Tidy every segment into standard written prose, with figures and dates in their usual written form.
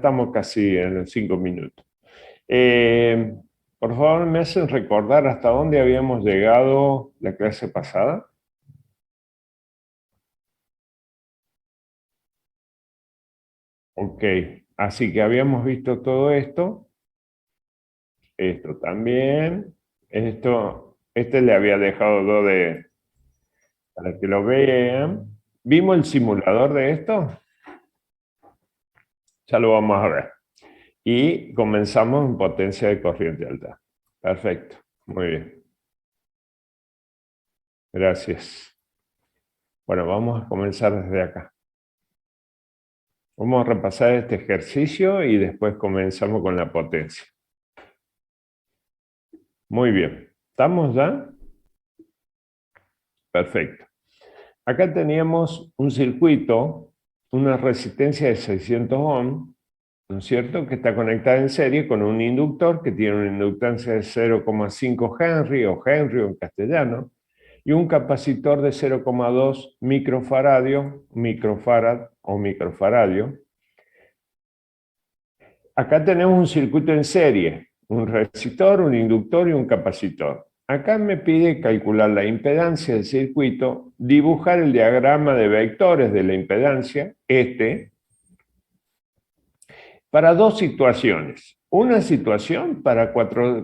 estamos casi en los 5 minutos. Por favor, ¿me hacen recordar hasta dónde habíamos llegado la clase pasada? Ok, así que habíamos visto todo esto. Esto también. Este le había dejado para que lo vean. ¿Vimos el simulador de esto? Ya lo vamos a ver. Y comenzamos en potencia de corriente alta. Perfecto, muy bien. Gracias. Bueno, vamos a comenzar desde acá. Vamos a repasar este ejercicio y después comenzamos con la potencia. Muy bien. ¿Estamos ya? Perfecto. Acá teníamos un circuito, una resistencia de 600 ohms, ¿no es cierto?, que está conectada en serie con un inductor que tiene una inductancia de 0,5 Henry o Henry en castellano, y un capacitor de 0,2 microfarad o microfaradio. Acá tenemos un circuito en serie, un resistor, un inductor y un capacitor. Acá me pide calcular la impedancia del circuito, dibujar el diagrama de vectores de la impedancia, para dos situaciones. Una situación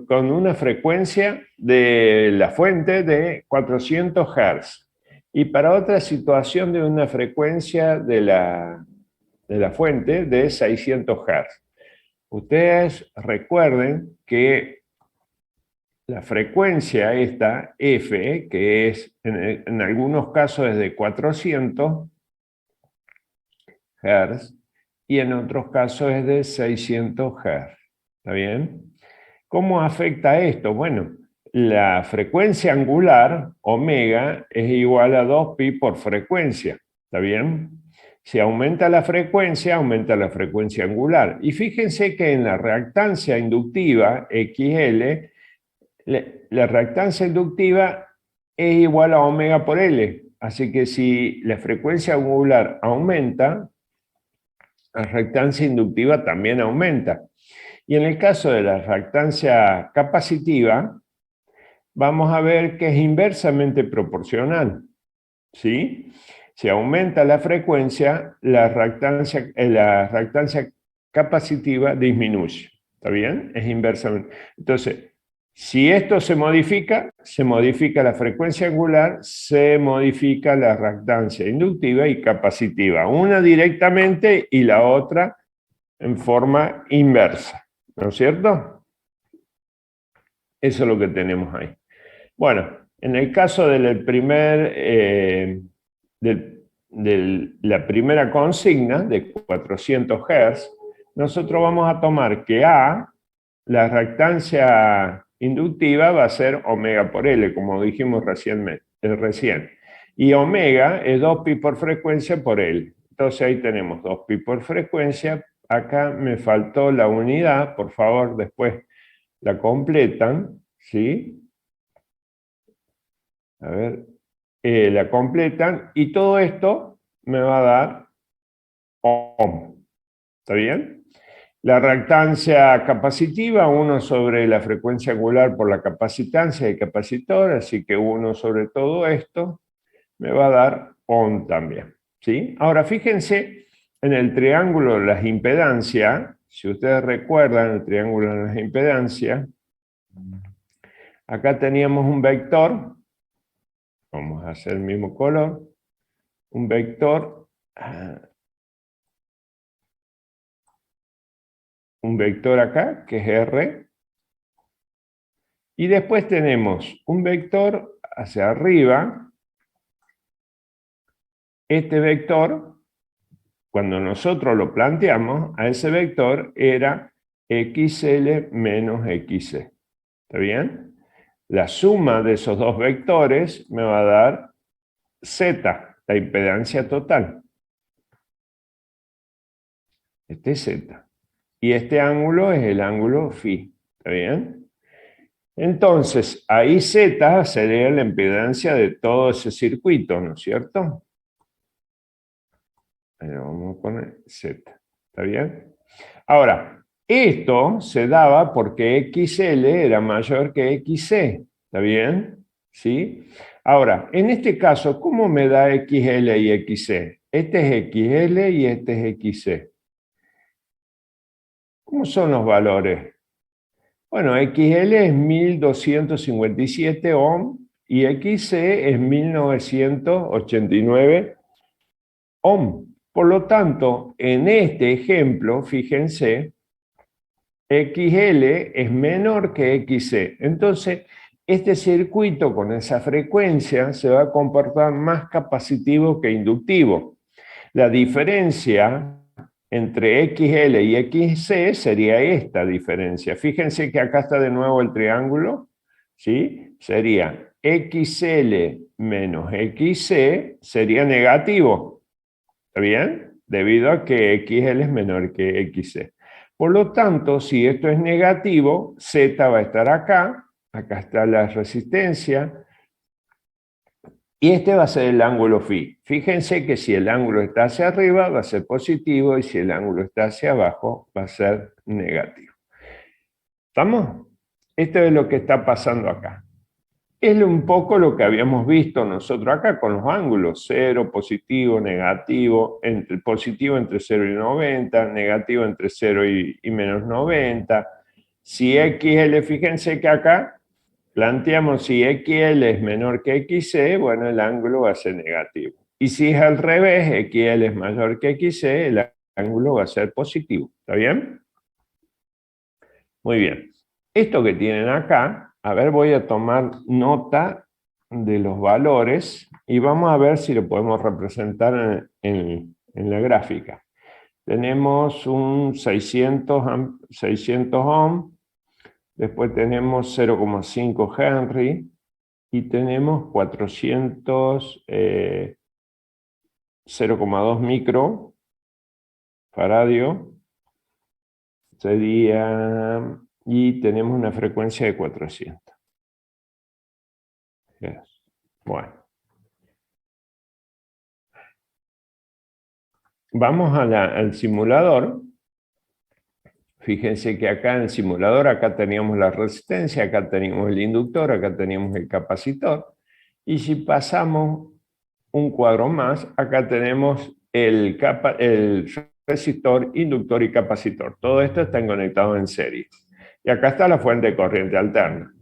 con una frecuencia de la fuente de 400 Hz y para otra situación de una frecuencia de la fuente de 600 Hz. Ustedes recuerden que la frecuencia esta, F, que es en algunos casos es de 400 Hz y en otros casos es de 600 Hz. ¿Está bien? ¿Cómo afecta esto? Bueno, la frecuencia angular, omega, es igual a 2pi por frecuencia. ¿Está bien? Si aumenta la frecuencia angular. Y fíjense que en la reactancia inductiva, XL, la reactancia inductiva es igual a omega por L. Así que si la frecuencia angular aumenta, la reactancia inductiva también aumenta. Y en el caso de la reactancia capacitiva, vamos a ver que es inversamente proporcional. ¿Sí? Si aumenta la frecuencia, la reactancia capacitiva disminuye. ¿Está bien? Es inversamente. Entonces, si esto se modifica la frecuencia angular, se modifica la reactancia inductiva y capacitiva. Una directamente y la otra en forma inversa. ¿No es cierto? Eso es lo que tenemos ahí. Bueno, en el caso de la primera consigna de 400 Hz, nosotros vamos a tomar que A, la reactancia inductiva, va a ser omega por L, como dijimos recién. Y omega es 2pi por frecuencia por L. Entonces ahí tenemos 2pi por frecuencia. Acá me faltó la unidad, por favor, después la completan, ¿sí? A ver, la completan y todo esto me va a dar ohm. ¿Está bien? La reactancia capacitiva, 1 sobre la frecuencia angular por la capacitancia del capacitor, así que 1 sobre todo esto me va a dar ohm también. ¿Sí? Ahora fíjense en el triángulo de las impedancias, si ustedes recuerdan el triángulo de las impedancias, acá teníamos un vector, vamos a hacer el mismo color, un vector acá, que es R, y después tenemos un vector hacia arriba. Este vector, cuando nosotros lo planteamos, a ese vector era XL menos XC. ¿Está bien? La suma de esos dos vectores me va a dar Z, la impedancia total. Este es Z. Y este ángulo es el ángulo phi. ¿Está bien? Entonces, ahí Z sería la impedancia de todo ese circuito, ¿no es cierto? Ahí vamos a poner Z. ¿Está bien? Ahora, esto se daba porque XL era mayor que XC, ¿está bien? ¿Sí? Ahora, en este caso, ¿cómo me da XL y XC? Este es XL y este es XC. ¿Cómo son los valores? Bueno, XL es 1257 ohm y XC es 1989 ohm. Por lo tanto, en este ejemplo, fíjense, XL es menor que XC. Entonces, este circuito con esa frecuencia se va a comportar más capacitivo que inductivo. La diferencia entre XL y XC sería esta diferencia. Fíjense que acá está de nuevo el triángulo, ¿sí? Sería XL menos XC sería negativo, ¿está bien? Debido a que XL es menor que XC. Por lo tanto, si esto es negativo, Z va a estar acá, acá está la resistencia, y este va a ser el ángulo phi. Fíjense que si el ángulo está hacia arriba va a ser positivo y si el ángulo está hacia abajo va a ser negativo. ¿Estamos? Esto es lo que está pasando acá. Es un poco lo que habíamos visto nosotros acá con los ángulos, 0, positivo, negativo, positivo entre 0 y 90, negativo entre 0 y menos 90. Si XL, fíjense que acá planteamos si XL es menor que XC, bueno, el ángulo va a ser negativo. Y si es al revés, XL es mayor que XC, el ángulo va a ser positivo. ¿Está bien? Muy bien. Esto que tienen acá, a ver, voy a tomar nota de los valores y vamos a ver si lo podemos representar en la gráfica. Tenemos un 600 ohm, después tenemos 0,5 Henry y tenemos 0,2 micro faradio sería, y tenemos una frecuencia de 400. Yes. Bueno, vamos al simulador. Fíjense que acá en el simulador, acá teníamos la resistencia, acá teníamos el inductor, acá teníamos el capacitor. Y si pasamos un cuadro más, acá tenemos el resistor, inductor y capacitor. Todo esto está conectado en serie. Y acá está la fuente de corriente alterna.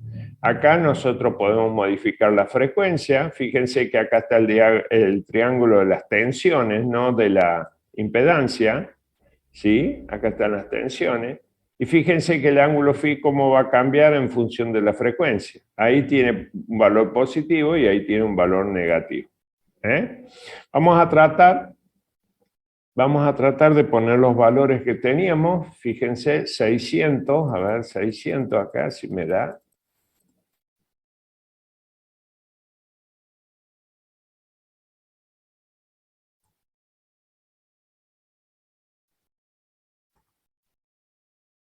Acá nosotros podemos modificar la frecuencia. Fíjense que acá está el triángulo de las tensiones, no de la impedancia. ¿Sí? Acá están las tensiones. Y fíjense que el ángulo phi cómo va a cambiar en función de la frecuencia. Ahí tiene un valor positivo y ahí tiene un valor negativo. ¿Eh? Vamos a tratar de poner los valores que teníamos. Fíjense, 600, a ver, 600 acá, si me da.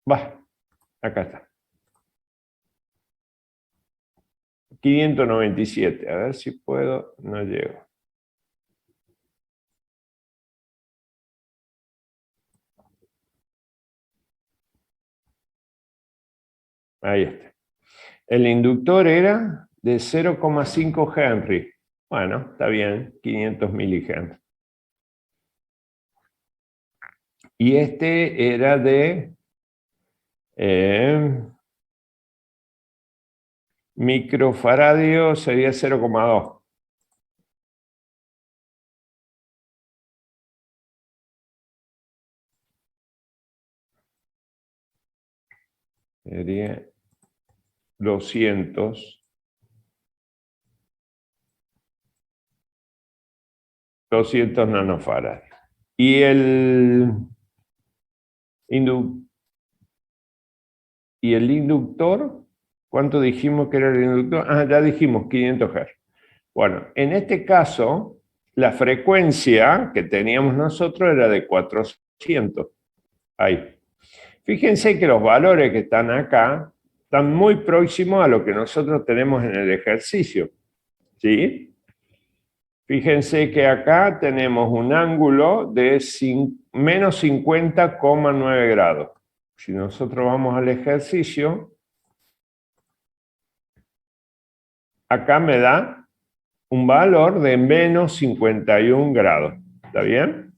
Va, acá está. 597, a ver si puedo, no llego. Ahí está. El inductor era de 0,5 Henry. Bueno, está bien, 500 milihenry. Y este era de microfaradio, sería 0,2. Sería 200 nanofarads. Y y el inductor, ¿cuánto dijimos que era el inductor? Ah, ya dijimos 500 Hz. Bueno, en este caso, la frecuencia que teníamos nosotros era de 400. Ahí. Fíjense que los valores que están acá están muy próximos a lo que nosotros tenemos en el ejercicio. ¿Sí? Fíjense que acá tenemos un ángulo de menos 50,9 grados. Si nosotros vamos al ejercicio, acá me da un valor de menos 51 grados. ¿Está bien?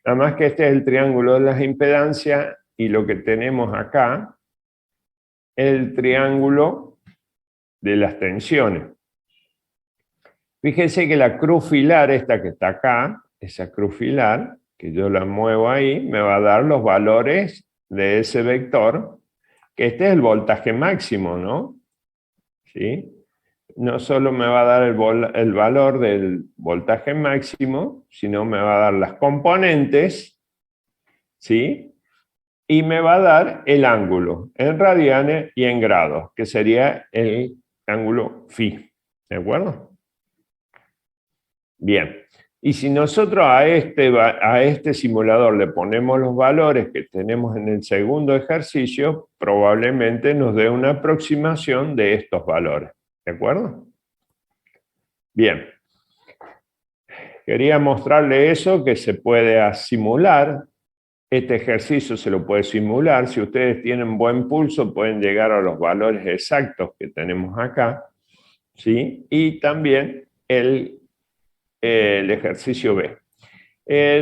Nada más que este es el triángulo de las impedancias y lo que tenemos acá es el triángulo de las tensiones. Fíjense que la cruz filar, esta que está acá, esa cruz filar, que yo la muevo ahí, me va a dar los valores de ese vector, que este es el voltaje máximo, ¿no? ¿Sí? No solo me va a dar el valor del voltaje máximo, sino me va a dar las componentes, ¿sí? Y me va a dar el ángulo en radianes y en grados, que sería el ángulo phi. ¿De acuerdo? Bien. Y si nosotros a este simulador le ponemos los valores que tenemos en el segundo ejercicio, probablemente nos dé una aproximación de estos valores. ¿De acuerdo? Bien. Quería mostrarle eso, que se puede simular. Este ejercicio se lo puede simular. Si ustedes tienen buen pulso, pueden llegar a los valores exactos que tenemos acá, ¿sí? Y también el ejercicio B.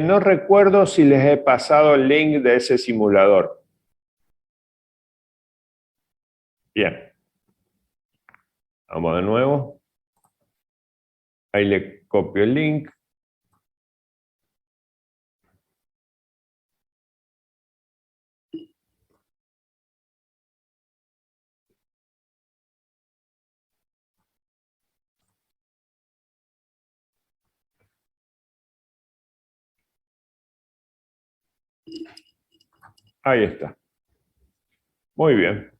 No recuerdo si les he pasado el link de ese simulador. Bien. Vamos de nuevo. Ahí le copio el link. Ahí está. Muy bien.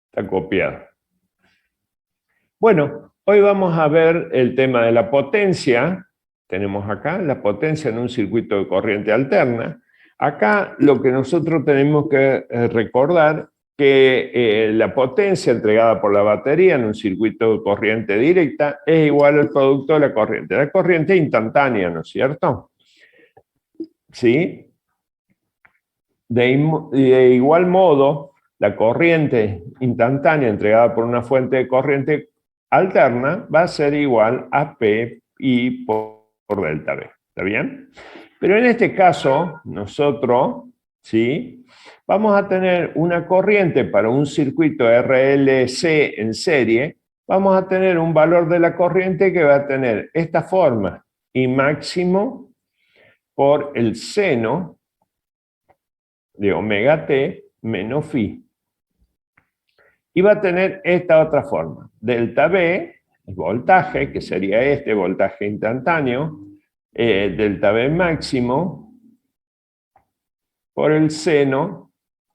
Está copiado. Bueno, hoy vamos a ver el tema de la potencia. Tenemos acá la potencia en un circuito de corriente alterna. Acá lo que nosotros tenemos que recordar que la potencia entregada por la batería en un circuito de corriente directa es igual al producto de la corriente instantánea, ¿no es cierto? ¿Sí? De igual modo, la corriente instantánea entregada por una fuente de corriente alterna va a ser igual a P I por delta B. ¿Está bien? Pero en este caso, nosotros, ¿sí? Vamos a tener una corriente para un circuito RLC en serie, vamos a tener un valor de la corriente que va a tener esta forma, I máximo por el seno de omega t menos phi. Y va a tener esta otra forma, delta B, el voltaje, que sería este voltaje instantáneo, delta B máximo por el seno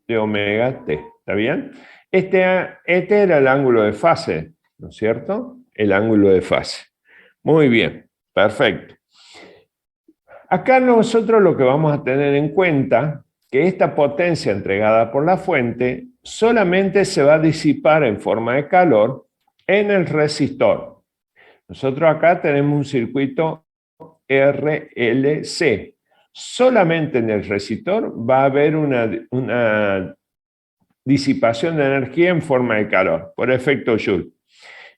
de omega t. ¿Está bien? Este era el ángulo de fase, ¿no es cierto? El ángulo de fase. Muy bien, perfecto. Acá nosotros lo que vamos a tener en cuenta que esta potencia entregada por la fuente solamente se va a disipar en forma de calor en el resistor. Nosotros acá tenemos un circuito RLC. Solamente en el resistor va a haber una disipación de energía en forma de calor, por efecto Joule.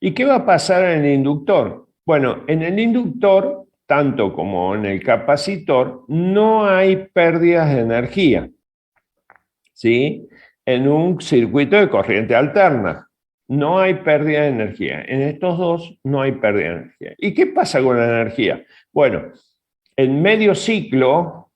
¿Y qué va a pasar en el inductor? Bueno, en el inductor, tanto como en el capacitor, no hay pérdidas de energía, ¿sí? En un circuito de corriente alterna, no hay pérdida de energía. En estos dos no hay pérdida de energía. ¿Y qué pasa con la energía? Bueno, en medio ciclo,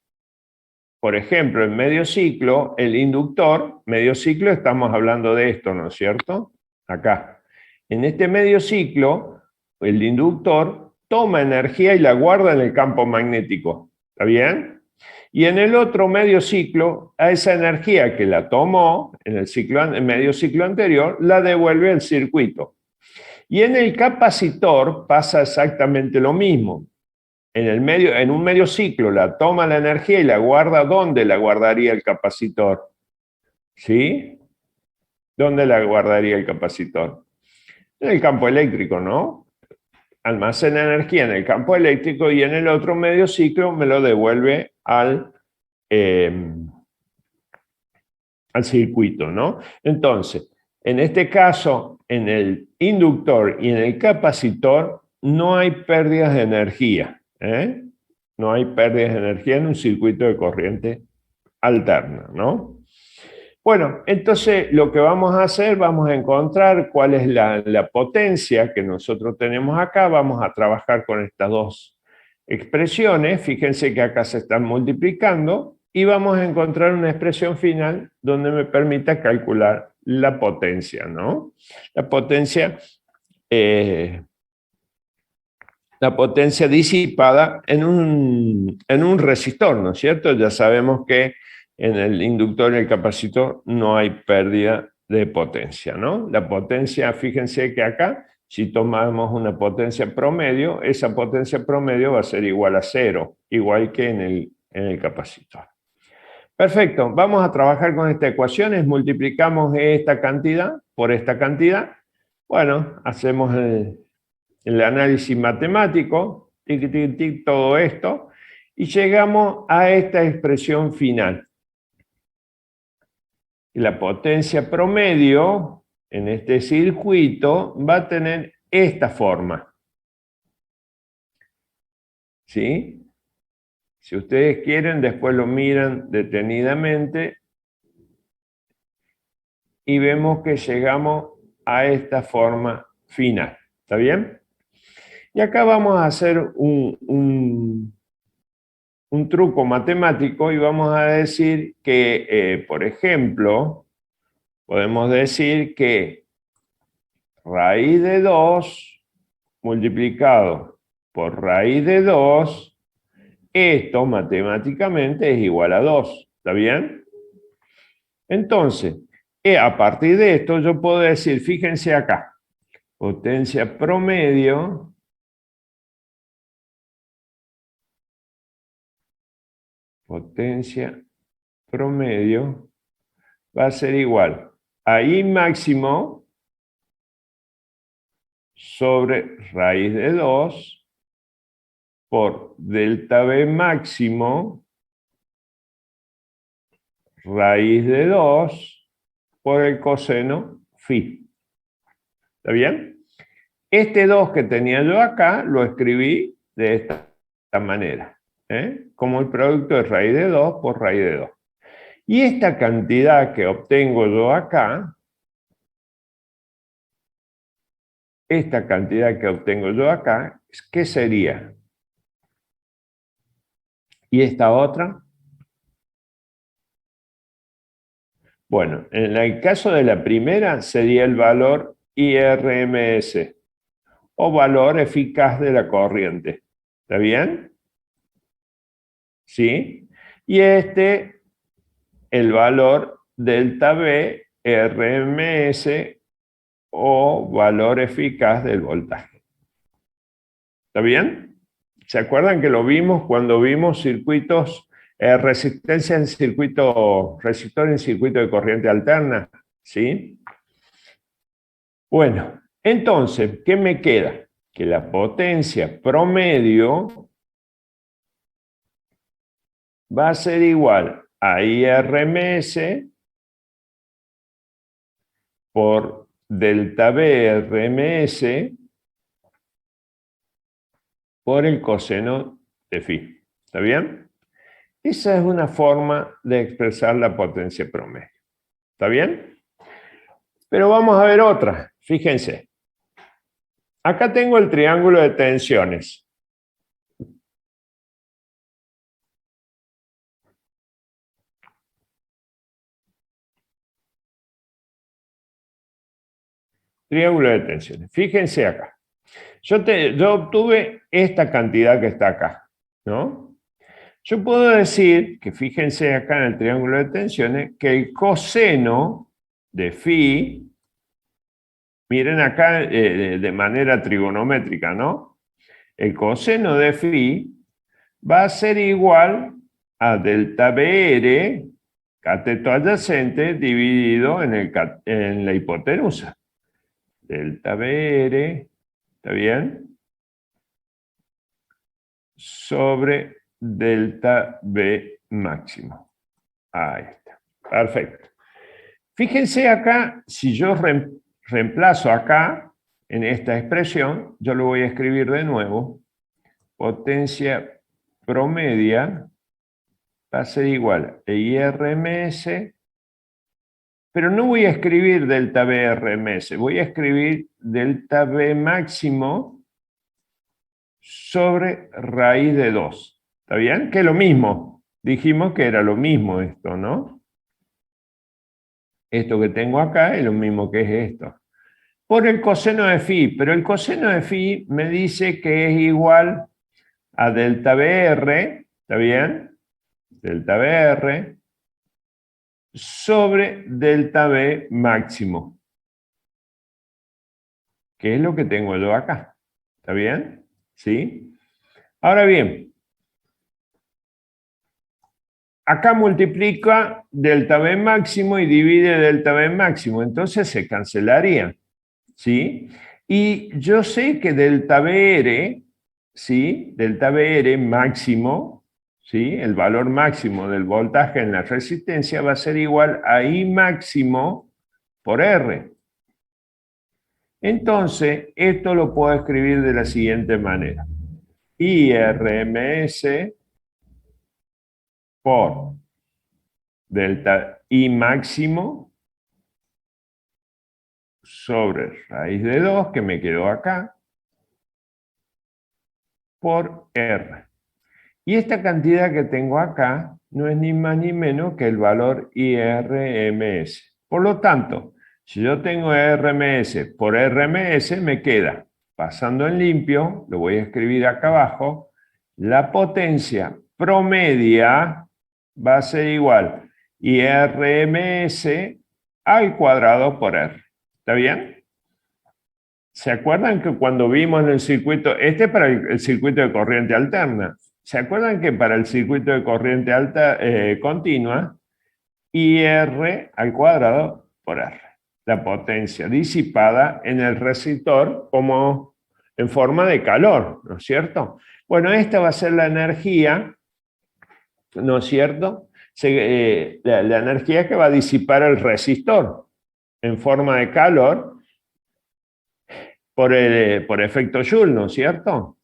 por ejemplo, en medio ciclo, el inductor, medio ciclo estamos hablando de esto, ¿no es cierto? Acá. En este medio ciclo, el inductor toma energía y la guarda en el campo magnético. ¿Está bien? Y en el otro medio ciclo, a esa energía que la tomó en el medio ciclo anterior, la devuelve al circuito. Y en el capacitor pasa exactamente lo mismo. En un medio ciclo la toma la energía y la guarda. ¿Dónde la guardaría el capacitor? ¿Sí? ¿Dónde la guardaría el capacitor? En el campo eléctrico, ¿no? Almacena energía en el campo eléctrico y en el otro medio ciclo me lo devuelve al circuito, ¿no? Entonces, en este caso, en el inductor y en el capacitor no hay pérdidas de energía, ¿eh? No hay pérdidas de energía en un circuito de corriente alterna, ¿no? Bueno, entonces lo que vamos a hacer, vamos a encontrar cuál es la potencia que nosotros tenemos acá, vamos a trabajar con estas dos expresiones, fíjense que acá se están multiplicando, y vamos a encontrar una expresión final donde me permita calcular la potencia, ¿no? La potencia, eh, la potencia disipada en un resistor, ¿no es cierto? Ya sabemos que en el inductor y el capacitor no hay pérdida de potencia, ¿no? La potencia, fíjense que acá, si tomamos una potencia promedio, esa potencia promedio va a ser igual a cero, igual que en el capacitor. Perfecto, vamos a trabajar con estas ecuaciones, multiplicamos esta cantidad por esta cantidad. Bueno, hacemos el análisis matemático, tic, tic, tic, todo esto, y llegamos a esta expresión final. La potencia promedio en este circuito va a tener esta forma. ¿Sí? Si ustedes quieren, después lo miran detenidamente y vemos que llegamos a esta forma final. ¿Está bien? Y acá vamos a hacer un truco matemático y vamos a decir que, por ejemplo, podemos decir que raíz de 2 multiplicado por raíz de 2, esto matemáticamente es igual a 2. ¿Está bien? Entonces, a partir de esto yo puedo decir, fíjense acá, potencia promedio va a ser igual a I máximo sobre raíz de 2 por delta B máximo raíz de 2 por el coseno phi. ¿Está bien? Este 2 que tenía yo acá lo escribí de esta manera, como el producto de raíz de 2 por raíz de 2. Y esta cantidad que obtengo yo acá, ¿qué sería? ¿Y esta otra? Bueno, en el caso de la primera sería el valor IRMS, o valor eficaz de la corriente. ¿Está bien? ¿Sí? Y el valor delta B RMS, o valor eficaz del voltaje. ¿Está bien? ¿Se acuerdan que lo vimos cuando vimos circuitos, resistencia en circuito, resistor en circuito de corriente alterna? ¿Sí? Bueno, entonces, ¿qué me queda? Que la potencia promedio va a ser igual a IRMS por delta B RMS por el coseno de phi. ¿Está bien? Esa es una forma de expresar la potencia promedio. ¿Está bien? Pero vamos a ver otra. Fíjense. Acá tengo el triángulo de tensiones. Triángulo de tensiones. Fíjense acá. Yo obtuve esta cantidad que está acá, ¿no? Yo puedo decir que, fíjense acá en el triángulo de tensiones, que el coseno de phi, miren acá de manera trigonométrica, ¿no? El coseno de phi va a ser igual a delta BR, cateto adyacente, dividido en la hipotenusa. delta BR, ¿está bien? Sobre delta B máximo. Ahí está. Perfecto. Fíjense acá, si yo reemplazo acá, en esta expresión, yo lo voy a escribir de nuevo. Potencia promedia va a ser igual a IRMS, pero no voy a escribir delta BRMS, voy a escribir delta B máximo sobre raíz de 2. ¿Está bien? Que es lo mismo. Dijimos que era lo mismo esto, ¿no? Esto que tengo acá es lo mismo que es esto. Por el coseno de phi, pero el coseno de phi me dice que es igual a delta BR, ¿está bien? Delta BR sobre delta B máximo, que es lo que tengo yo acá. ¿Está bien? ¿Sí? Ahora bien, acá multiplica delta B máximo y divide delta B máximo, entonces se cancelaría. ¿Sí? Y yo sé que delta BR, ¿sí? Delta BR máximo, ¿sí? El valor máximo del voltaje en la resistencia va a ser igual a I máximo por R. Entonces, esto lo puedo escribir de la siguiente manera. IRMS por delta I máximo sobre raíz de 2, que me quedó acá, por R. Y esta cantidad que tengo acá no es ni más ni menos que el valor IRMS. Por lo tanto, si yo tengo RMS por RMS, me queda, pasando en limpio, lo voy a escribir acá abajo, la potencia promedia va a ser igual IRMS al cuadrado por R. ¿Está bien? ¿Se acuerdan que cuando vimos en el circuito, este es para el circuito de corriente alterna, ¿se acuerdan que para el circuito de corriente alta continua, IR al cuadrado por R, la potencia disipada en el resistor como en forma de calor, ¿no es cierto? Bueno, esta va a ser la energía, ¿no es cierto? La energía que va a disipar el resistor en forma de calor por efecto Joule, ¿no es cierto?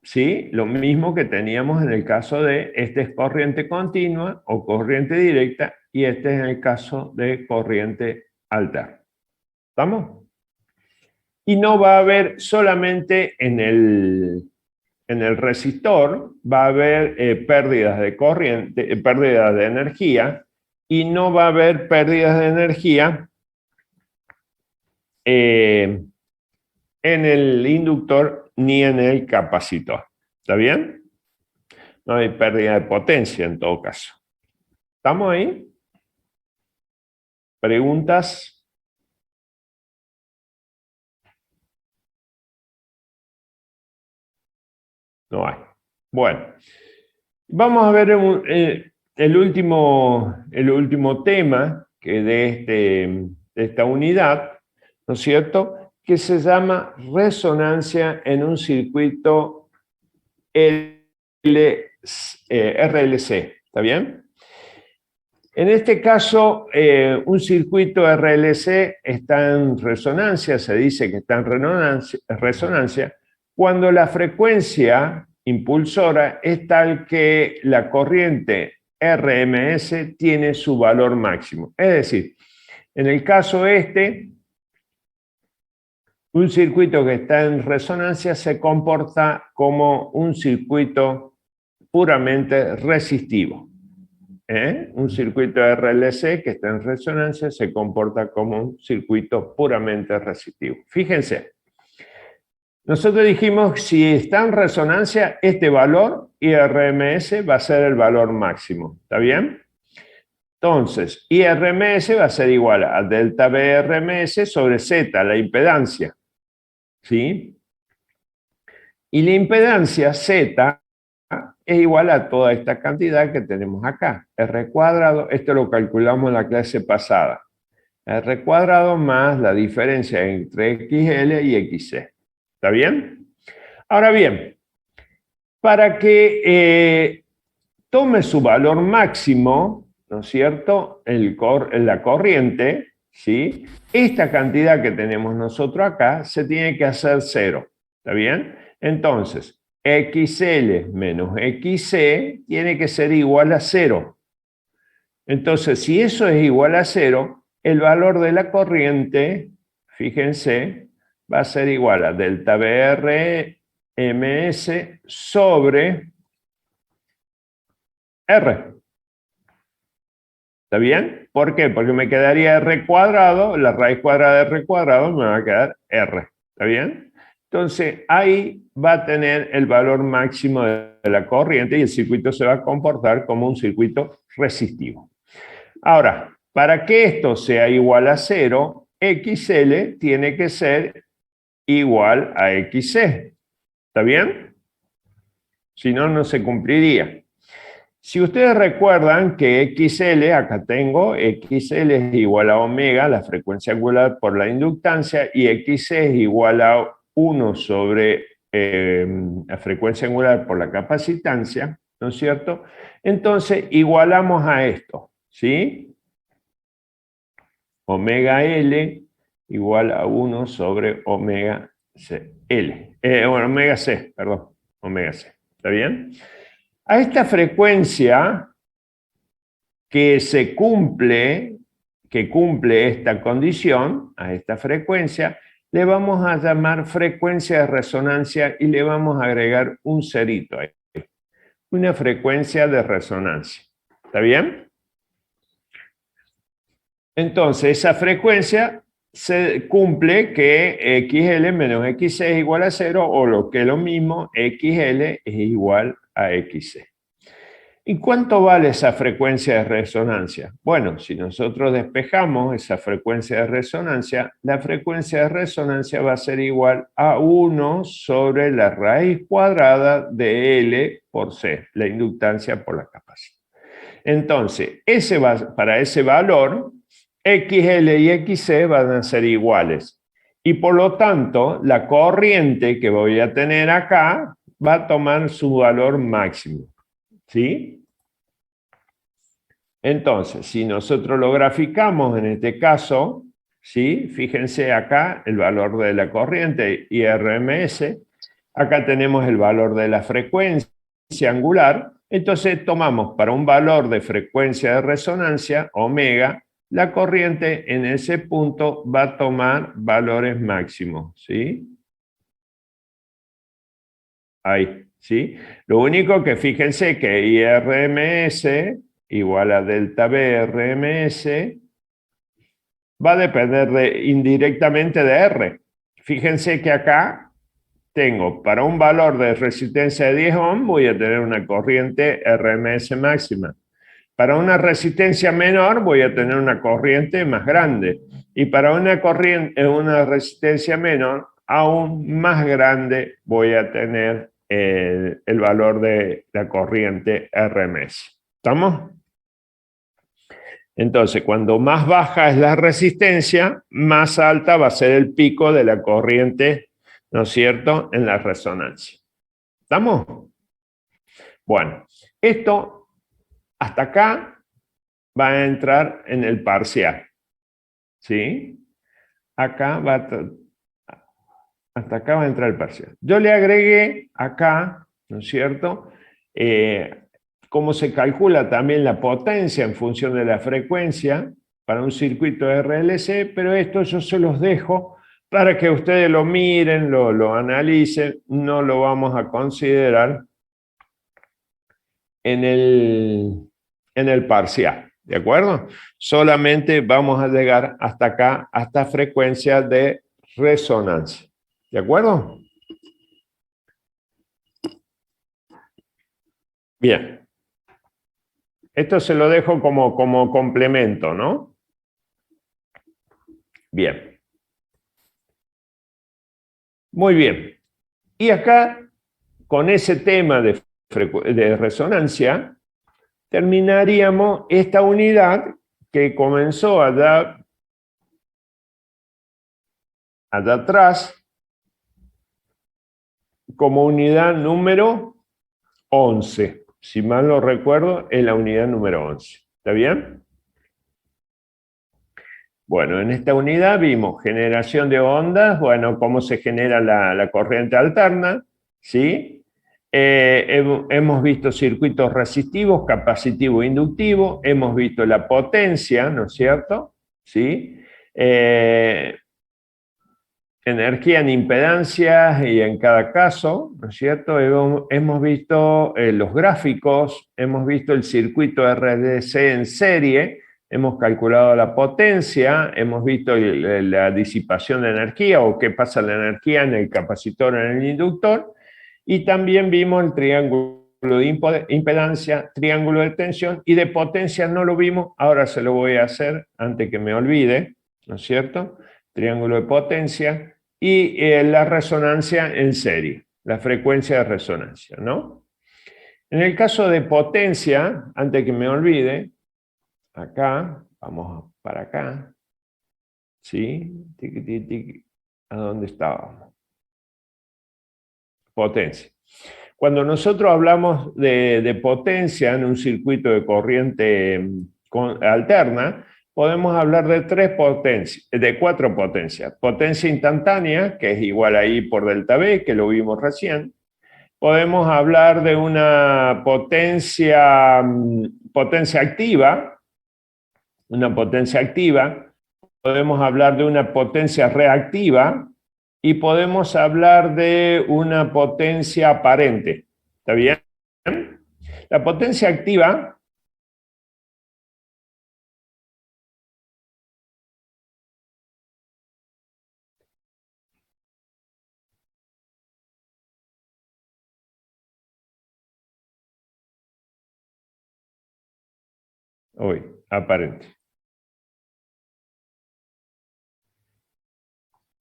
¿Sí? Lo mismo que teníamos en el caso de, este es corriente continua o corriente directa, y este es en el caso de corriente alterna. ¿Estamos? Y no va a haber solamente en el resistor, va a haber pérdidas de corriente, pérdidas de energía, y no va a haber pérdidas de energía en el inductor ni en el capacitor. ¿Está bien? No hay pérdida de potencia en todo caso. ¿Estamos ahí? ¿Preguntas? No hay. Bueno, vamos a ver el último tema que de esta unidad, ¿no es cierto?, que se llama resonancia en un circuito RLC. ¿Está bien? En este caso, un circuito RLC está en resonancia, se dice que está en resonancia, cuando la frecuencia impulsora es tal que la corriente RMS tiene su valor máximo. Es decir, en el caso un circuito que está en resonancia se comporta como un circuito puramente resistivo. Un circuito RLC que está en resonancia se comporta como un circuito puramente resistivo. Fíjense, nosotros dijimos si está en resonancia, este valor IRMS va a ser el valor máximo. ¿Está bien? Entonces, IRMS va a ser igual a delta BRMS sobre Z, la impedancia. ¿Sí? Y la impedancia Z es igual a toda esta cantidad que tenemos acá, R cuadrado, esto lo calculamos en la clase pasada. R cuadrado más la diferencia entre XL y XC. ¿Está bien? Ahora bien, para que tome su valor máximo, ¿no es cierto?, la corriente, ¿sí?, esta cantidad que tenemos nosotros acá se tiene que hacer cero. ¿Está bien? Entonces, XL menos XC tiene que ser igual a cero. Entonces, si eso es igual a cero, el valor de la corriente, fíjense, va a ser igual a delta BR MS sobre R. ¿Está bien? ¿Por qué? Porque me quedaría R cuadrado, la raíz cuadrada de R cuadrado me va a quedar R. ¿Está bien? Entonces, ahí va a tener el valor máximo de la corriente y el circuito se va a comportar como un circuito resistivo. Ahora, para que esto sea igual a cero, XL tiene que ser igual a XC. ¿Está bien? Si no, no se cumpliría. Si ustedes recuerdan que XL, acá tengo, XL es igual a omega, la frecuencia angular por la inductancia, y XC es igual a 1 sobre la frecuencia angular por la capacitancia, ¿no es cierto? Entonces, igualamos a esto, ¿sí? Omega L igual a 1 sobre omega C. Bueno, omega C, perdón, omega C. ¿Está bien? A esta frecuencia que cumple esta condición, a esta frecuencia, le vamos a llamar frecuencia de resonancia y le vamos a agregar un cerito ahí. Una frecuencia de resonancia. ¿Está bien? Entonces, esa frecuencia se cumple que XL menos XC es igual a 0, o lo que es lo mismo, XL es igual a XC. ¿Y cuánto vale esa frecuencia de resonancia? Bueno, si nosotros despejamos esa frecuencia de resonancia, la frecuencia de resonancia va a ser igual a 1 sobre la raíz cuadrada de L por C, la inductancia por la capacidad. Entonces, para ese valor, XL y XC van a ser iguales. Y por lo tanto, la corriente que voy a tener acá va a tomar su valor máximo. ¿Sí? Entonces, si nosotros lo graficamos en este caso, ¿sí?, fíjense acá el valor de la corriente IRMS, acá tenemos el valor de la frecuencia angular, entonces tomamos para un valor de frecuencia de resonancia, omega, la corriente en ese punto va a tomar valores máximos, ¿sí? Ahí, ¿sí? Lo único que fíjense que IRMS igual a delta BRMS va a depender indirectamente de R. Fíjense que acá tengo, para un valor de resistencia de 10 ohm, voy a tener una corriente RMS máxima. Para una resistencia menor, voy a tener una corriente más grande. Y para una resistencia menor, aún más grande, voy a tener el valor de la corriente RMS. ¿Estamos? Entonces, cuando más baja es la resistencia, más alta va a ser el pico de la corriente, ¿no es cierto?, en la resonancia. ¿Estamos? Bueno, esto hasta acá va a entrar en el parcial. ¿Sí? Hasta acá va a entrar el parcial. Yo le agregué acá, ¿no es cierto?, cómo se calcula también la potencia en función de la frecuencia para un circuito RLC, pero esto yo se los dejo para que ustedes lo miren, lo analicen, no lo vamos a considerar en el parcial, ¿de acuerdo? Solamente vamos a llegar hasta acá, hasta frecuencia de resonancia, ¿de acuerdo? Bien. Esto se lo dejo como complemento, ¿no? Bien. Muy bien. Y acá, con ese tema de resonancia, terminaríamos esta unidad que comenzó allá allá atrás, como unidad número 11. Si mal no recuerdo, es la unidad número 11. ¿Está bien? Bueno, en esta unidad vimos generación de ondas, bueno, cómo se genera la corriente alterna, ¿sí? Hemos visto circuitos resistivos, capacitivo e inductivo, hemos visto la potencia, ¿no es cierto? ¿Sí? Energía en impedancias y en cada caso, ¿no es cierto? Hemos visto los gráficos, hemos visto el circuito RDC en serie, hemos calculado la potencia, hemos visto la disipación de energía o qué pasa la energía en el capacitor, en el inductor, y también vimos el triángulo de impedancia, triángulo de tensión, y de potencia no lo vimos, ahora se lo voy a hacer antes que me olvide, ¿no es cierto? Triángulo de potencia, y la resonancia en serie, la frecuencia de resonancia, ¿no? En el caso de potencia, antes que me olvide, acá, vamos para acá, ¿sí? Tiqui, tiqui, tiqui. ¿A dónde estábamos? Potencia. Cuando nosotros hablamos de potencia en un circuito de corriente alterna, podemos hablar de cuatro potencias. Potencia instantánea, que es igual ahí por delta V, que lo vimos recién. Podemos hablar de una potencia activa, podemos hablar de una potencia reactiva y podemos hablar de una potencia aparente. ¿Está bien? La potencia activa aparente.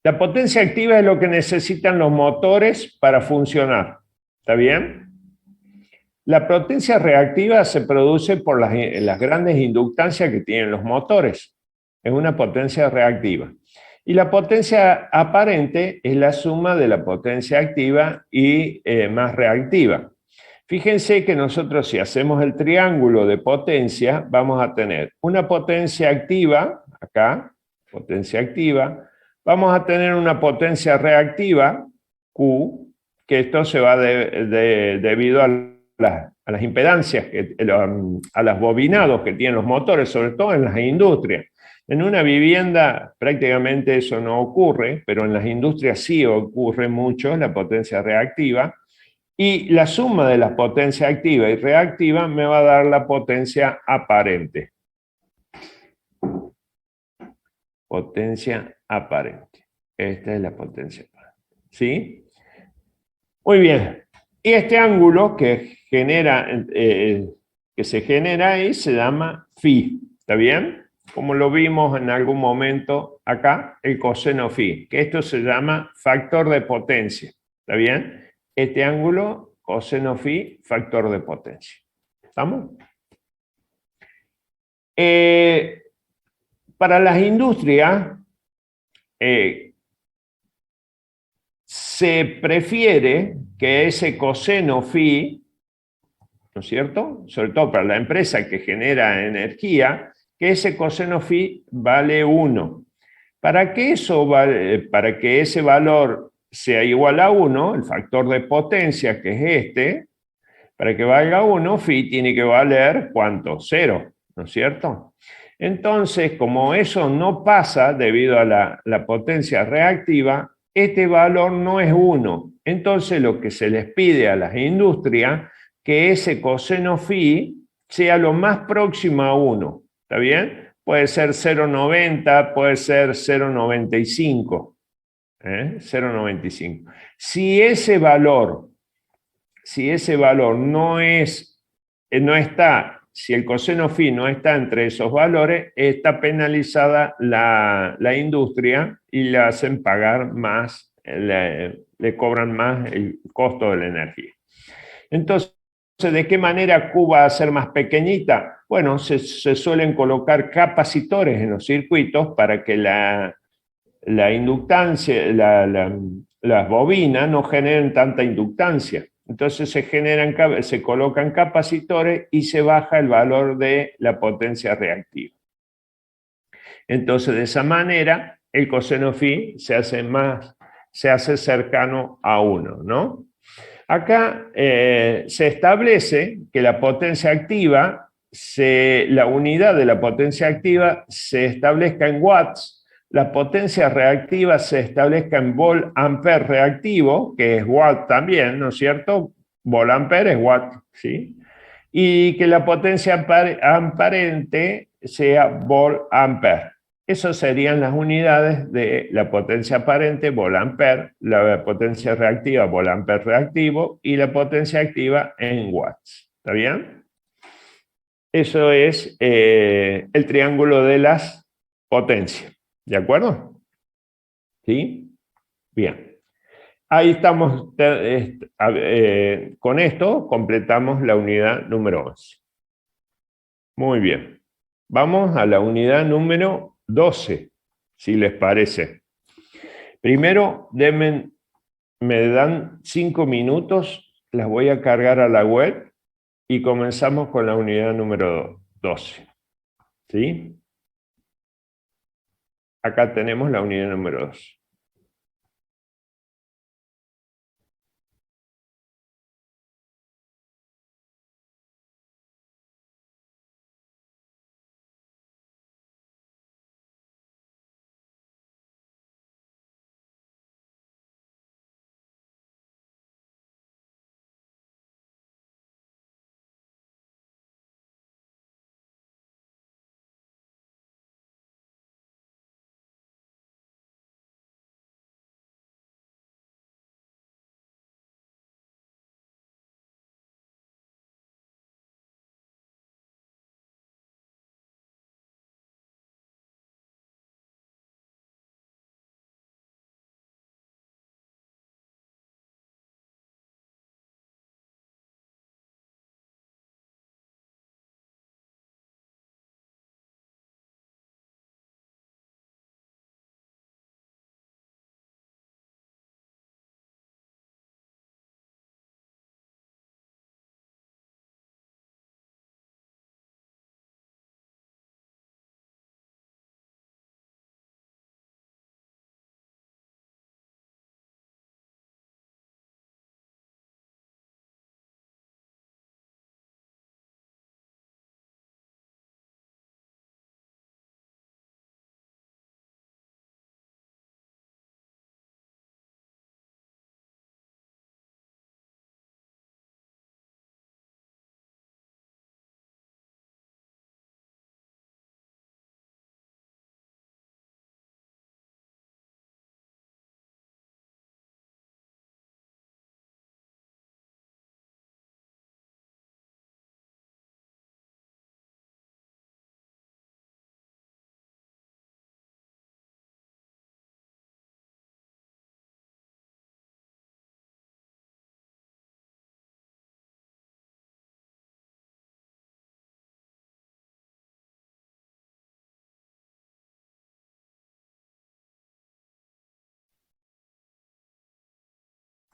La potencia activa es lo que necesitan los motores para funcionar. ¿Está bien? La potencia reactiva se produce por las grandes inductancias que tienen los motores. Es una potencia reactiva. Y la potencia aparente es la suma de la potencia activa y más reactiva. Fíjense que nosotros, si hacemos el triángulo de potencia, vamos a tener una potencia activa, acá, potencia activa, vamos a tener una potencia reactiva, Q, que esto se va debido a las impedancias, a los bobinados que tienen los motores, sobre todo en las industrias. En una vivienda prácticamente eso no ocurre, pero en las industrias sí ocurre mucho la potencia reactiva, y la suma de las potencias activa y reactiva me va a dar la potencia aparente. Potencia aparente. Esta es la potencia aparente. ¿Sí? Muy bien. Y este ángulo que se genera ahí se llama phi. ¿Está bien? Como lo vimos en algún momento acá, el coseno phi, que esto se llama factor de potencia. ¿Está bien? Este ángulo, coseno phi, factor de potencia. ¿Estamos? Para las industrias, se prefiere que ese coseno phi, ¿no es cierto? Sobre todo para la empresa que genera energía, que ese coseno phi vale 1. Para que ese valor sea igual a 1, el factor de potencia, que es este, para que valga 1, phi tiene que valer, ¿cuánto? 0, ¿no es cierto? Entonces, como eso no pasa debido a la potencia reactiva, este valor no es 1. Entonces, lo que se les pide a las industrias, que ese coseno phi sea lo más próximo a 1. ¿Está bien? Puede ser 0,90, puede ser 0,95. 0,95. Si ese valor no está, si el coseno phi no está entre esos valores, está penalizada la industria y le hacen pagar más, le cobran más el costo de la energía. Entonces, ¿de qué manera Q va a ser más pequeñita? Bueno, se suelen colocar capacitores en los circuitos para que la inductancia, las bobinas no generan tanta inductancia. Entonces se colocan capacitores y se baja el valor de la potencia reactiva. Entonces, de esa manera, el coseno phi se hace cercano a 1, ¿no? Acá se establece que la potencia activa, la unidad de la potencia activa se establezca en watts, la potencia reactiva se establezca en volt-ampere reactivo, que es watt también, ¿no es cierto? Volt-ampere es watt, ¿sí? Y que la potencia aparente sea volt-ampere. Esas serían las unidades de la potencia aparente, volt-ampere, la potencia reactiva, volt-ampere reactivo, y la potencia activa en watts. ¿Está bien? Eso es el triángulo de las potencias. ¿De acuerdo? ¿Sí? Bien. Ahí estamos. Con esto completamos la unidad número 11. Muy bien. Vamos a la unidad número 12, si les parece. Primero, me dan 5 minutos, las voy a cargar a la web y comenzamos con la unidad número 12. ¿Sí? Acá tenemos la unidad número 12.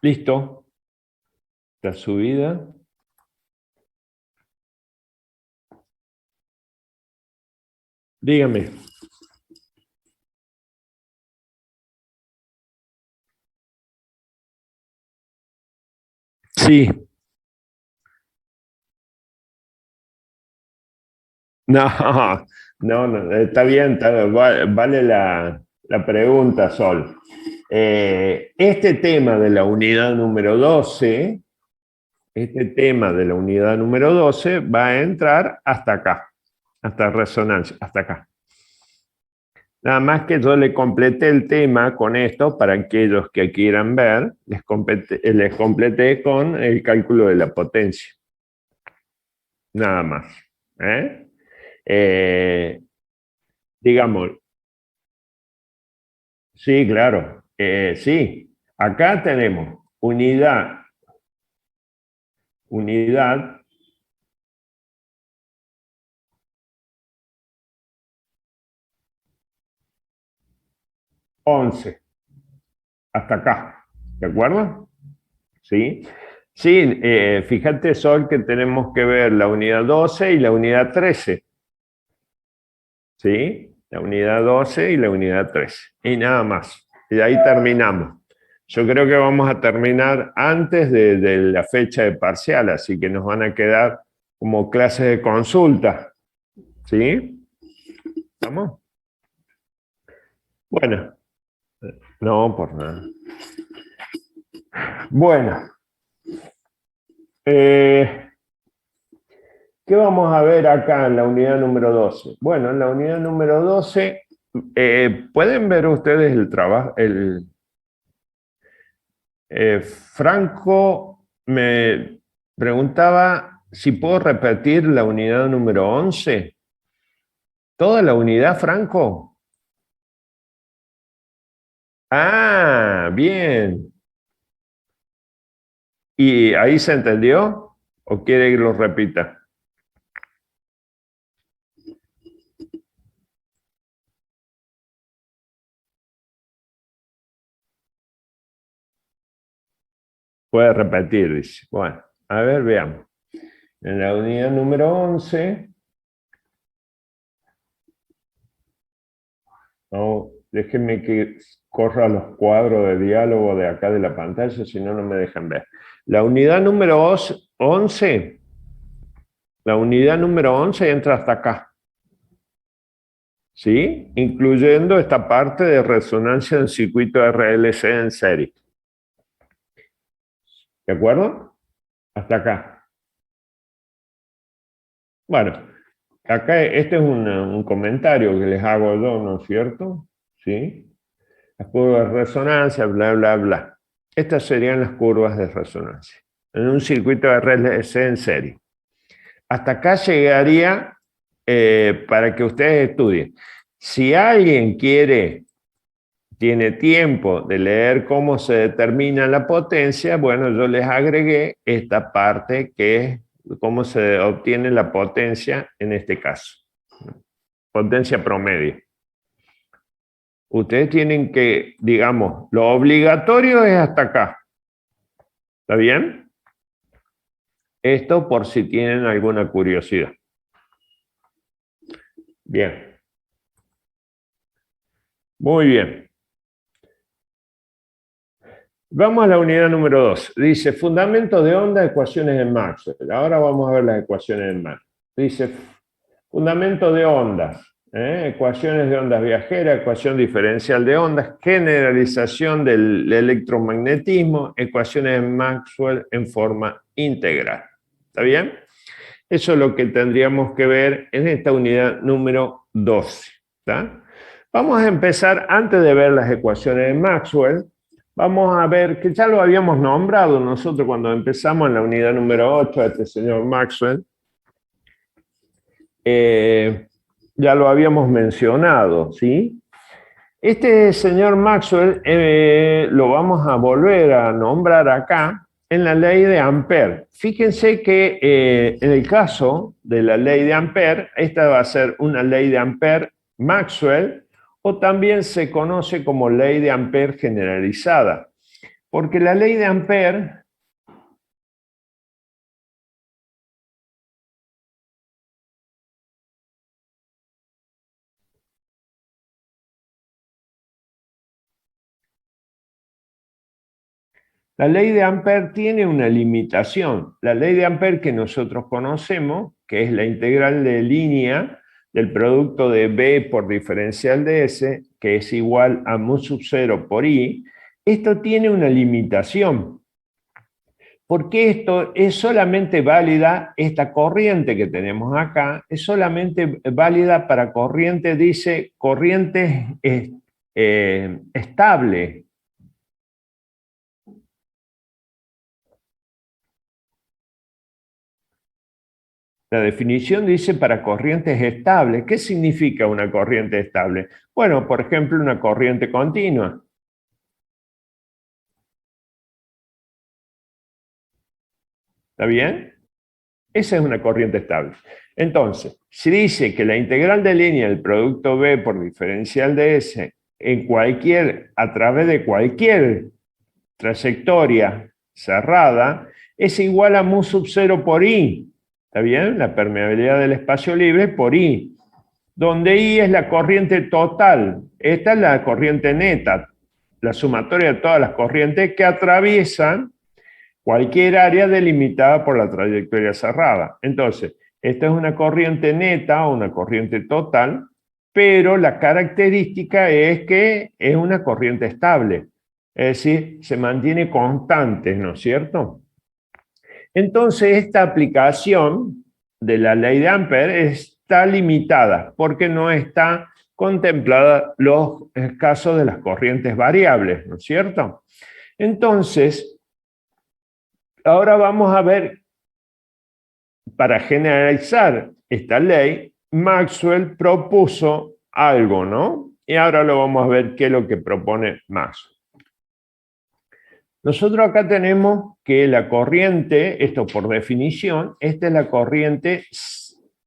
¿Listo? La subida. Dígame. Sí. No, no, está bien, vale la pregunta, Sol. Este tema de la unidad número 12, este tema de la unidad número 12 va a entrar hasta acá, hasta resonancia, hasta acá. Nada más que yo le completé el tema con esto para aquellos que quieran ver, les completé con el cálculo de la potencia. Nada más. ¿Eh? Eh, digamos, sí, claro. Sí, acá tenemos unidad, 11, hasta acá, ¿de acuerdo? ¿Sí? Sí, fíjate, Sol, que tenemos que ver la unidad 12 y la unidad 13, ¿sí? La unidad 12 y la unidad 13, y nada más. Y ahí terminamos. Yo creo que vamos a terminar antes de la fecha de parcial, así que nos van a quedar como clases de consulta, ¿sí? ¿Estamos? Bueno, no, por nada. Bueno, eh, ¿qué vamos a ver acá en la unidad número 12? Bueno, en la unidad número 12, ¿pueden ver ustedes el trabajo? Franco me preguntaba si puedo repetir la unidad número 11. ¿Toda la unidad, Franco? Ah, bien. ¿Y ahí se entendió? ¿O quiere que lo repita? Puede repetir, dice. Bueno, a ver, veamos. En la unidad número 11, no, déjenme que corra los cuadros de diálogo de acá de la pantalla, si no, no me dejan ver. La unidad número 11, la unidad número 11 entra hasta acá, ¿sí? Incluyendo esta parte de resonancia del circuito RLC en serie. ¿De acuerdo? Hasta acá. Bueno, acá este es un comentario que les hago yo, ¿no es cierto? ¿Sí? Las curvas de resonancia, bla, bla, bla. Estas serían las curvas de resonancia en un circuito de RLC en serie. Hasta acá llegaría para que ustedes estudien. Si alguien tiene tiempo de leer cómo se determina la potencia, bueno, yo les agregué esta parte que es cómo se obtiene la potencia en este caso. Potencia promedio. Ustedes tienen que, digamos, lo obligatorio es hasta acá. ¿Está bien? Esto por si tienen alguna curiosidad. Bien. Muy bien. Vamos a la unidad número 2. Dice, fundamento de onda, ecuaciones de Maxwell. Ahora vamos a ver las ecuaciones de Maxwell. Dice, fundamento de ondas, ecuaciones de ondas viajeras, ecuación diferencial de ondas, generalización del electromagnetismo, ecuaciones de Maxwell en forma integral. ¿Está bien? Eso es lo que tendríamos que ver en esta unidad número 12. ¿Está? Vamos a empezar, antes de ver las ecuaciones de Maxwell, vamos a ver que ya lo habíamos nombrado nosotros cuando empezamos en la unidad número 8 a este señor Maxwell. Ya lo habíamos mencionado, ¿sí? Este señor Maxwell lo vamos a volver a nombrar acá en la ley de Ampère. Fíjense que en el caso de la ley de Ampère, esta va a ser una ley de Ampère Maxwell, o también se conoce como ley de Ampère generalizada, porque la ley de Ampère La ley de Ampère tiene una limitación. La ley de Ampère que nosotros conocemos, que es la integral de línea del producto de B por diferencial de S, que es igual a mu sub 0 por I, esto tiene una limitación. Porque esto es solamente válida, esta corriente que tenemos acá, es solamente válida para corrientes, dice, corrientes estables. La definición dice para corrientes estables. ¿Qué significa una corriente estable? Bueno, por ejemplo, una corriente continua. ¿Está bien? Esa es una corriente estable. Entonces, si dice que la integral de línea del producto B por diferencial de S a través de cualquier trayectoria cerrada es igual a mu sub 0 por I. ¿Está bien? La permeabilidad del espacio libre por I, donde I es la corriente total. Esta es la corriente neta, la sumatoria de todas las corrientes que atraviesan cualquier área delimitada por la trayectoria cerrada. Entonces, esta es una corriente neta o una corriente total, pero la característica es que es una corriente estable, es decir, se mantiene constante, ¿no es cierto? Entonces, esta aplicación de la ley de Ampère está limitada porque no está contemplada los casos de las corrientes variables, ¿no es cierto? Entonces, ahora vamos a ver, para generalizar esta ley, Maxwell propuso algo, ¿no? Y ahora lo vamos a ver qué es lo que propone Maxwell. Nosotros acá tenemos que la corriente, esto por definición, esta es la corriente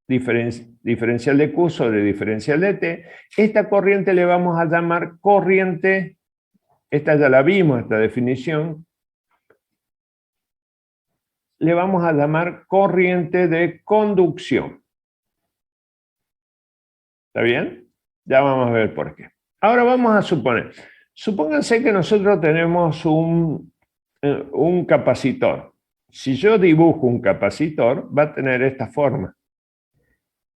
diferencial de Q sobre diferencial de T. Esta corriente le vamos a llamar corriente, esta ya la vimos, esta definición, le vamos a llamar corriente de conducción. ¿Está bien? Ya vamos a ver por qué. Ahora vamos a suponer. Supónganse que nosotros tenemos un capacitor. Si yo dibujo un capacitor, va a tener esta forma.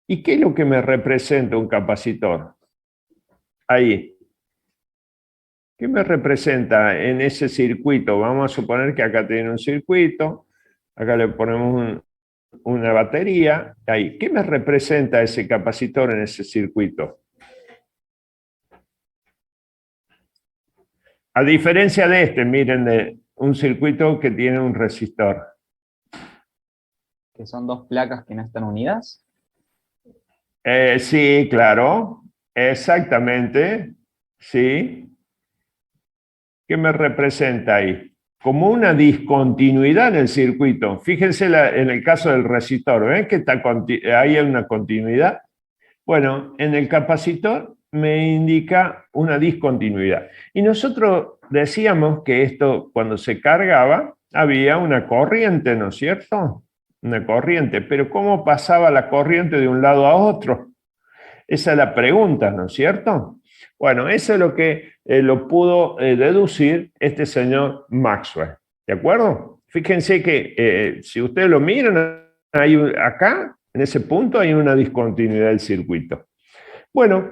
¿Y qué es lo que me representa un capacitor? Ahí. ¿Qué me representa en ese circuito? Vamos a suponer que acá tiene un circuito, acá le ponemos una batería, ahí. ¿Qué me representa ese capacitor en ese circuito? A diferencia de este, miren, de un circuito que tiene un resistor. ¿Que son dos placas que no están unidas? Sí, claro, exactamente, sí. ¿Qué me representa ahí? Como una discontinuidad en el circuito. Fíjense en el caso del resistor, ¿ven que hay una continuidad? Bueno, en el capacitor me indica una discontinuidad. Y nosotros decíamos que esto, cuando se cargaba, había una corriente, ¿no es cierto? Una corriente, pero ¿cómo pasaba la corriente de un lado a otro? Esa es la pregunta, ¿no es cierto? Bueno, eso es lo que lo pudo deducir este señor Maxwell, ¿de acuerdo? Fíjense que si ustedes lo miran, acá, en ese punto, hay una discontinuidad del circuito. Bueno,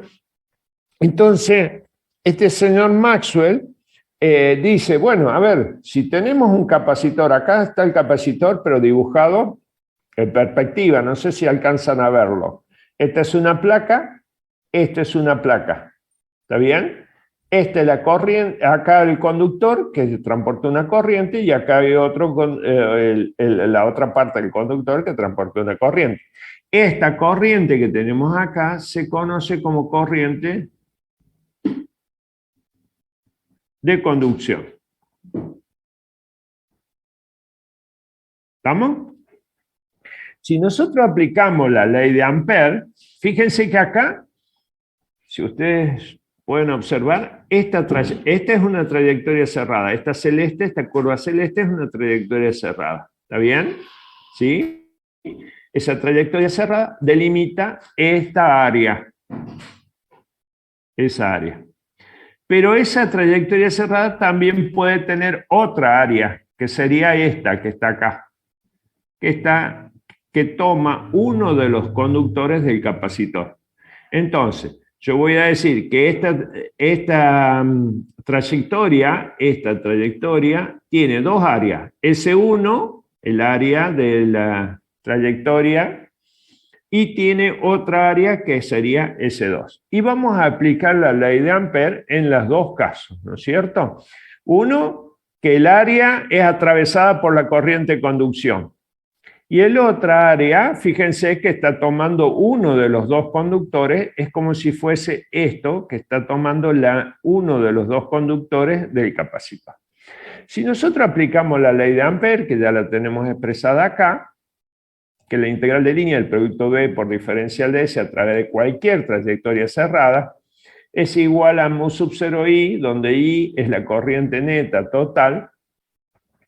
entonces, este señor Maxwell dice, bueno, a ver, si tenemos un capacitor, acá está el capacitor, pero dibujado en perspectiva, no sé si alcanzan a verlo. Esta es una placa, esta es una placa, ¿está bien? Esta es la corriente, acá el conductor que transporta una corriente y acá hay otro, la otra parte del conductor que transporta una corriente. Esta corriente que tenemos acá se conoce como corriente de conducción. ¿Estamos? Si nosotros aplicamos la ley de Ampère, fíjense que acá, si ustedes pueden observar, esta es una trayectoria cerrada. Esta celeste, esta curva celeste es una trayectoria cerrada. ¿Está bien? ¿Sí? Esa trayectoria cerrada delimita esta área. Esa área. Pero esa trayectoria cerrada también puede tener otra área, que sería esta que está acá, que toma uno de los conductores del capacitor. Entonces, yo voy a decir que esta trayectoria tiene dos áreas. S1, el área de la trayectoria, y tiene otra área que sería S2. Y vamos a aplicar la ley de Ampère en los dos casos, ¿no es cierto? Uno, que el área es atravesada por la corriente de conducción. Y el otra área, fíjense que está tomando uno de los dos conductores, es como si fuese esto, que está tomando uno de los dos conductores del capacitor. Si nosotros aplicamos la ley de Ampère, que ya la tenemos expresada acá, que la integral de línea del producto B por diferencial de S a través de cualquier trayectoria cerrada es igual a mu sub 0 I, donde I es la corriente neta total,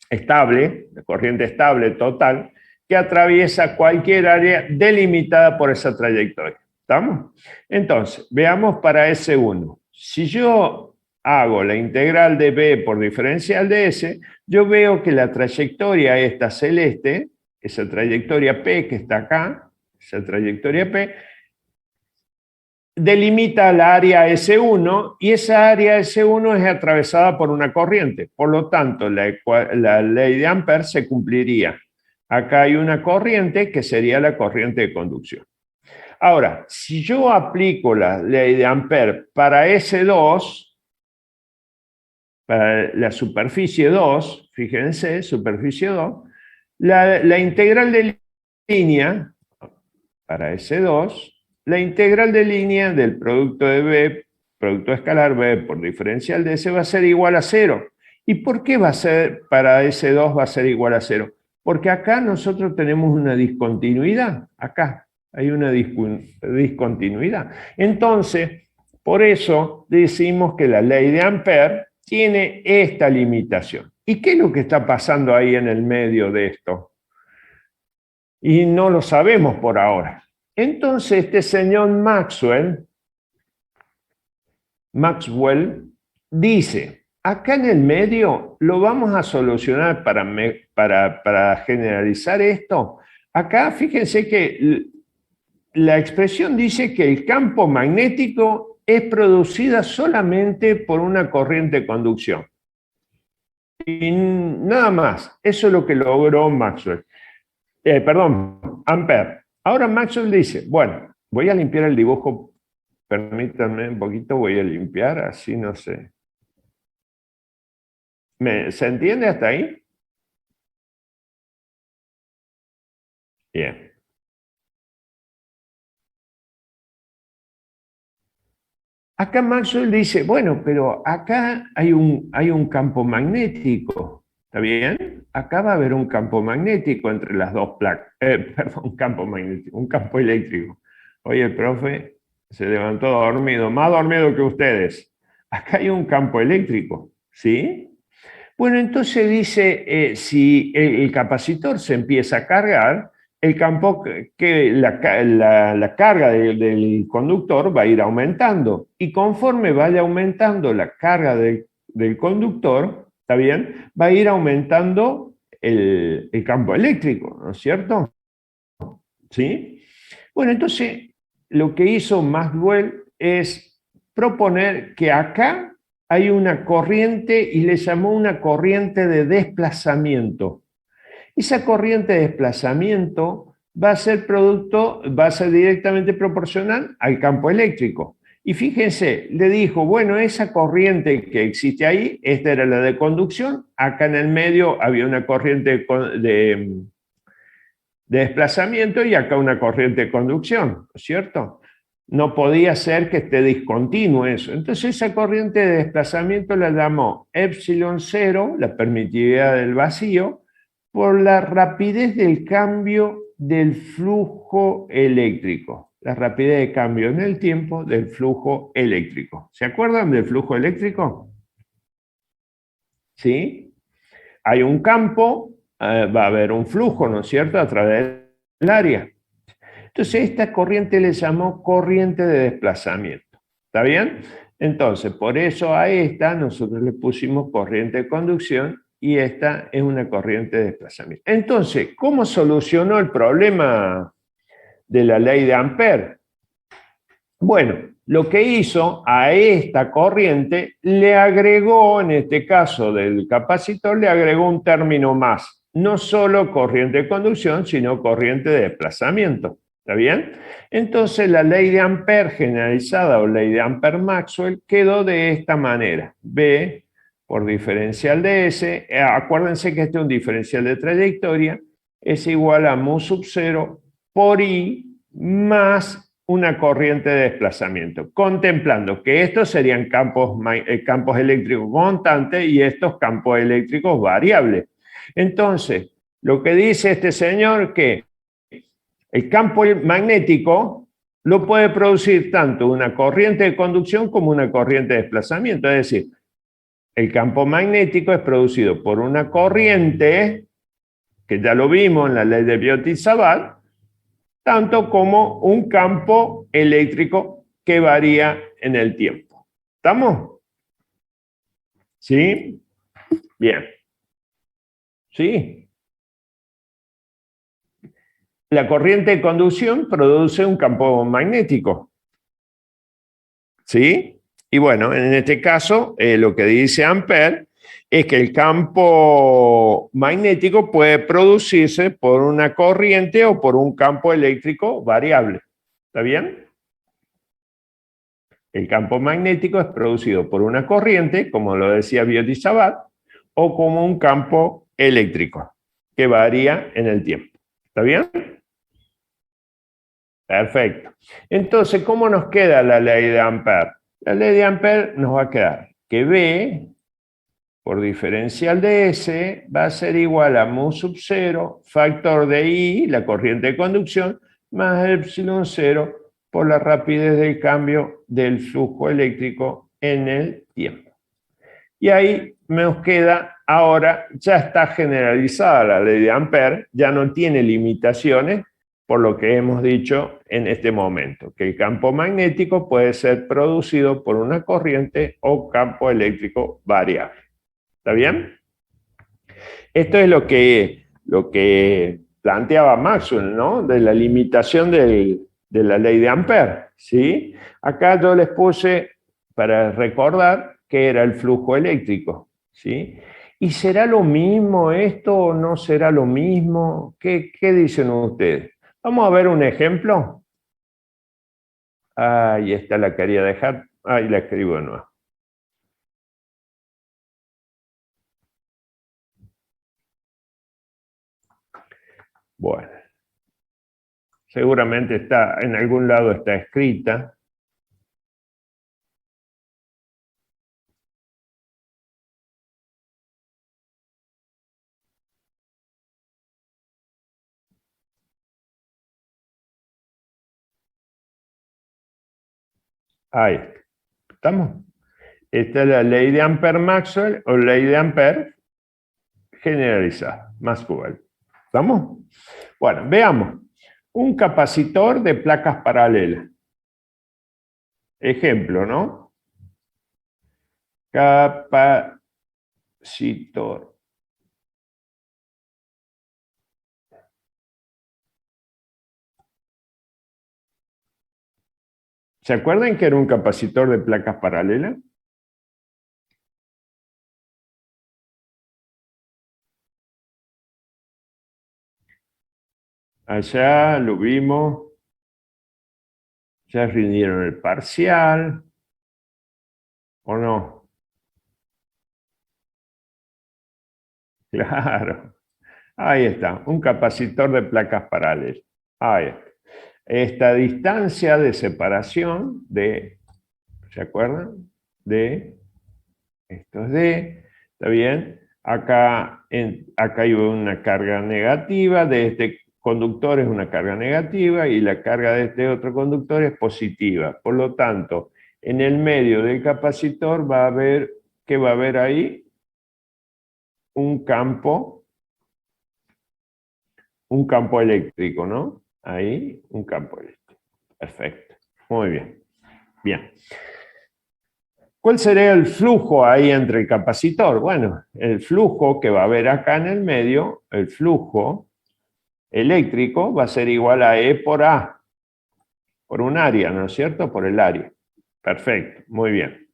estable, la corriente estable total, que atraviesa cualquier área delimitada por esa trayectoria. ¿Estamos? Entonces, veamos para S1. Si yo hago la integral de B por diferencial de S, yo veo que la trayectoria esta celeste, esa trayectoria P que está acá, esa trayectoria P, delimita la área S1 y esa área S1 es atravesada por una corriente. Por lo tanto, la ley de Ampère se cumpliría. Acá hay una corriente que sería la corriente de conducción. Ahora, si yo aplico la ley de Ampère para S2, para la superficie 2, fíjense, superficie 2, la integral de línea para S2, la integral de línea del producto de B, producto escalar B por diferencial de S va a ser igual a 0. ¿Y por qué va a ser para S2 va a ser igual a 0? Porque acá nosotros tenemos una discontinuidad, acá hay una discontinuidad. Entonces, por eso decimos que la ley de Ampère tiene esta limitación. ¿Y qué es lo que está pasando ahí en el medio de esto? Y no lo sabemos por ahora. Entonces, este señor Maxwell dice, acá en el medio lo vamos a solucionar para generalizar esto. Acá fíjense que la expresión dice que el campo magnético es producida solamente por una corriente de conducción. Y nada más, eso es lo que logró Maxwell. Ampère. Ahora Maxwell dice, bueno, voy a limpiar el dibujo, permítanme un poquito, voy a limpiar, así no sé. ¿Se entiende hasta ahí? Bien. Acá Maxwell dice, bueno, pero acá hay un campo magnético, ¿está bien? Acá va a haber un campo magnético entre las dos placas, perdón, campo magnético, un campo eléctrico. Hoy el profe se levantó dormido, más dormido que ustedes. Acá hay un campo eléctrico, ¿sí? Bueno, entonces dice, si el capacitor se empieza a cargar, el campo, la carga del conductor va a ir aumentando. Y conforme vaya aumentando la carga del conductor, ¿está bien? Va a ir aumentando el campo eléctrico, ¿no es cierto? ¿Sí? Bueno, entonces lo que hizo Maxwell es proponer que acá hay una corriente y le llamó una corriente de desplazamiento. Esa corriente de desplazamiento va a ser directamente proporcional al campo eléctrico. Y fíjense, le dijo, bueno, esa corriente que existe ahí, esta era la de conducción, acá en el medio había una corriente de desplazamiento y acá una corriente de conducción, ¿no es cierto? No podía ser que esté discontinuo eso. Entonces esa corriente de desplazamiento la llamó epsilon 0, la permitividad del vacío, por la rapidez del cambio del flujo eléctrico. La rapidez de cambio en el tiempo del flujo eléctrico. ¿Se acuerdan del flujo eléctrico? ¿Sí? Hay un campo, va a haber un flujo, ¿no es cierto?, a través del área. Entonces, esta corriente le llamó corriente de desplazamiento. ¿Está bien? Entonces, por eso a esta nosotros le pusimos corriente de conducción y esta es una corriente de desplazamiento. Entonces, ¿cómo solucionó el problema de la ley de Ampère? Bueno, lo que hizo a esta corriente le agregó, en este caso del capacitor, le agregó un término más. No solo corriente de conducción, sino corriente de desplazamiento. ¿Está bien? Entonces la ley de Ampère generalizada o ley de Ampère-Maxwell quedó de esta manera. B por diferencial de S, acuérdense que este es un diferencial de trayectoria, es igual a mu sub 0 por I más una corriente de desplazamiento, contemplando que estos serían campos eléctricos constantes y estos campos eléctricos variables. Entonces, lo que dice este señor que el campo magnético lo puede producir tanto una corriente de conducción como una corriente de desplazamiento. Es decir, el campo magnético es producido por una corriente, que ya lo vimos en la ley de Biot-Savart, tanto como un campo eléctrico que varía en el tiempo. ¿Estamos? ¿Sí? Bien. ¿Sí? La corriente de conducción produce un campo magnético. ¿Sí? Y bueno, en este caso, lo que dice Ampère es que el campo magnético puede producirse por una corriente o por un campo eléctrico variable. ¿Está bien? El campo magnético es producido por una corriente, como lo decía Biot-Savart, o como un campo eléctrico, que varía en el tiempo. ¿Está bien? Perfecto. Entonces, ¿cómo nos queda la ley de Ampère? La ley de Ampère nos va a quedar que B por diferencial de S va a ser igual a mu sub 0, factor de I, la corriente de conducción, más epsilon 0 por la rapidez del cambio del flujo eléctrico en el tiempo. Y ahí nos queda, ahora ya está generalizada la ley de Ampère, ya no tiene limitaciones, por lo que hemos dicho en este momento, que el campo magnético puede ser producido por una corriente o campo eléctrico variable. ¿Está bien? Esto es lo que planteaba Maxwell, ¿no? De la limitación de la ley de Ampère, ¿sí? Acá yo les puse para recordar que era el flujo eléctrico, ¿sí? ¿Y será lo mismo esto o no será lo mismo? ¿Qué dicen ustedes? Vamos a ver un ejemplo. Ahí está, la quería dejar. Ahí la escribo de nuevo. Bueno, seguramente está, en algún lado está escrita. Ahí, ¿estamos? Esta es la ley de Ampère-Maxwell o ley de Ampère generalizada, Maxwell. ¿Estamos? Bueno, veamos. Un capacitor de placas paralelas. Ejemplo, ¿no? Capacitor. ¿Se acuerdan que era un capacitor de placas paralelas? Allá lo vimos. Ya rindieron el parcial. ¿O no? Claro. Ahí está, un capacitor de placas paralelas. Ahí está. Esta distancia de separación de, ¿se acuerdan? De, esto es D, ¿está bien? Acá hay una carga negativa, de este conductor es una carga negativa y la carga de este otro conductor es positiva. Por lo tanto, en el medio del capacitor va a haber, ¿qué va a haber ahí? Un campo eléctrico, ¿no? Ahí, un campo eléctrico. Perfecto. Muy bien. Bien. ¿Cuál sería el flujo ahí entre el capacitor? Bueno, el flujo que va a haber acá en el medio, el flujo eléctrico va a ser igual a E por A, por un área, ¿no es cierto? Por el área. Perfecto, muy bien.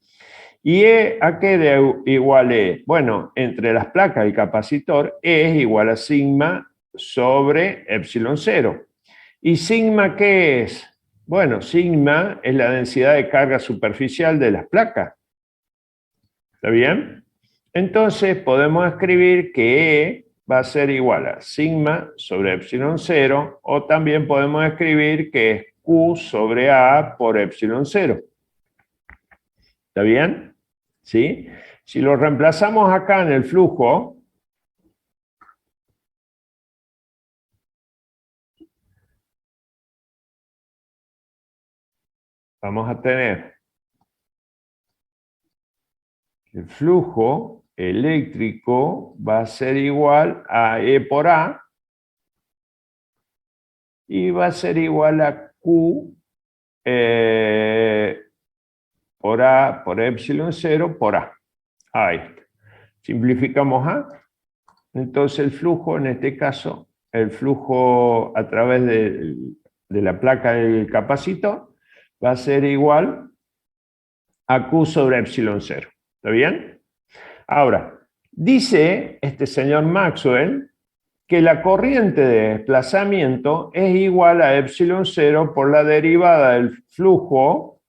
¿Y E a qué de igual E? Bueno, entre las placas del capacitor, E es igual a sigma sobre epsilon 0. ¿Y sigma qué es? Bueno, sigma es la densidad de carga superficial de las placas. ¿Está bien? Entonces podemos escribir que E va a ser igual a sigma sobre epsilon 0, o también podemos escribir que es Q sobre A por epsilon 0. ¿Está bien? ¿Sí? Si lo reemplazamos acá en el flujo, vamos a tener el flujo eléctrico va a ser igual a E por A y va a ser igual a Q por A por epsilon 0 por A. Ahí está. Simplificamos A. Entonces el flujo, en este caso, el flujo a través de la placa del capacitor va a ser igual a Q sobre epsilon 0. ¿Está bien? Ahora, dice este señor Maxwell que la corriente de desplazamiento es igual a epsilon 0 por la derivada del flujo